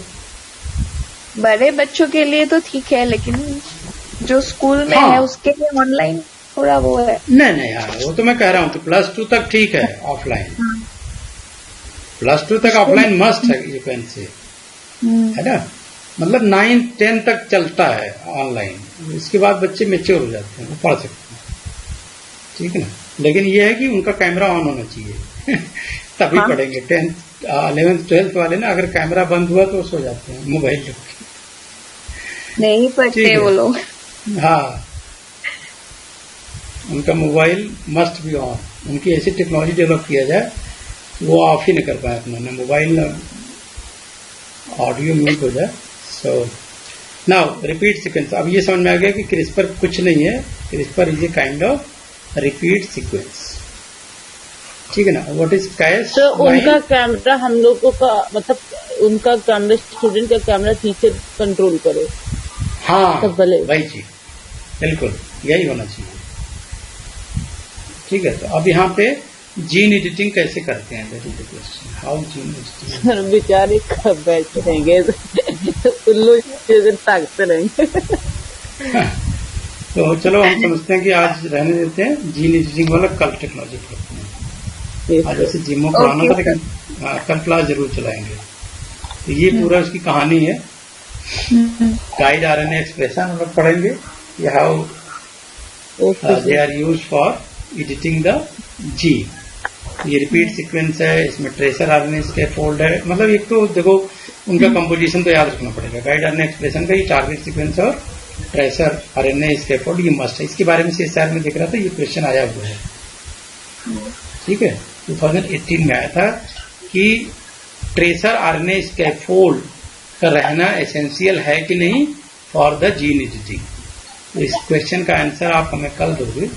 बड़े बच्चों के लिए तो ठीक है, लेकिन जो स्कूल में हाँ। है उसके लिए ऑनलाइन थोड़ा वो है। नहीं यार, वो तो मैं कह रहा हूँ कि +2 तक ठीक है ऑफलाइन। +2 तक ऑफलाइन मस्ट है, यू कैन से, है ना। मतलब 9-10 तक चलता है ऑनलाइन, इसके बाद बच्चे मेच्योर हो जाते हैं, वो पढ़ सकते हैं, ठीक है ना। लेकिन ये है कि उनका कैमरा ऑन होना चाहिए तभी हाँ। पढ़ेंगे। 10th 11th 12th वाले ना, अगर कैमरा बंद हुआ तो सो जाते हैं मोबाइल रख के। नहीं ठीक पढ़ते है। वो लोग। हाँ, उनका मोबाइल मस्ट बी ऑन। उनकी ऐसी टेक्नोलॉजी डेवलप किया जाए, वो ऑफ ही नहीं कर पाए अपना, ना मोबाइल ना ऑडियो म्यूट हो जाए। So now repeat sequence. अब ये समझ में आ गया कि क्रिस्पर कुछ नहीं है, CRISPR is a kind of repeat sequence, ठीक है ना। What is Cas? तो उनका कैमरा हम लोगों का, मतलब उनका कैमरा, स्टूडेंट का कैमरा टीचर कंट्रोल करे। हाँ, तब भले। वही चीज, बिल्कुल यही होना चाहिए, ठीक है। तो अब यहाँ पे जीन एडिटिंग कैसे करते हैं, that is the question. How gene editing? Sir बेचारे कब बैठेंगे उल्लू जैसे ताकते रहेंगे। तो चलो हम समझते हैं कि आज रहने देते हैं, जीन एडिटिंग वाला कल टेक्नोलॉजी पढ़ते हैं। आज ऐसे जिमो पढ़ाना था, लेकिन कल क्लास जरूर चलाएंगे। तो ये पूरा उसकी कहानी है। गाइड आरएनए एक्सप्रेशन हम लोग पढ़ेंगे, how they are use for editing the gene. ये रिपीट सीक्वेंस है, इसमें ट्रेसर आरएनए स्कैफोल्ड है। मतलब एक तो देखो, उनका कंपोजिशन तो याद रखना पड़ेगा। गाइड आरएनए एक्सप्रेशन का ये टारगेट सीक्वेंस और ट्रेसर आरएनए स्कैफोल्ड ये मस्ट है। इसके बारे में सीएसआर में दिख रहा था, ये क्वेश्चन आया हुआ है, ठीक है। 2018 में आया था कि ट्रेसर आरएनए स्कैफोल्ड का रहना एसेंशियल है कि नहीं फॉर द जीन एडिटिंग। तो इस क्वेश्चन का आंसर आप हमें कल दोगे।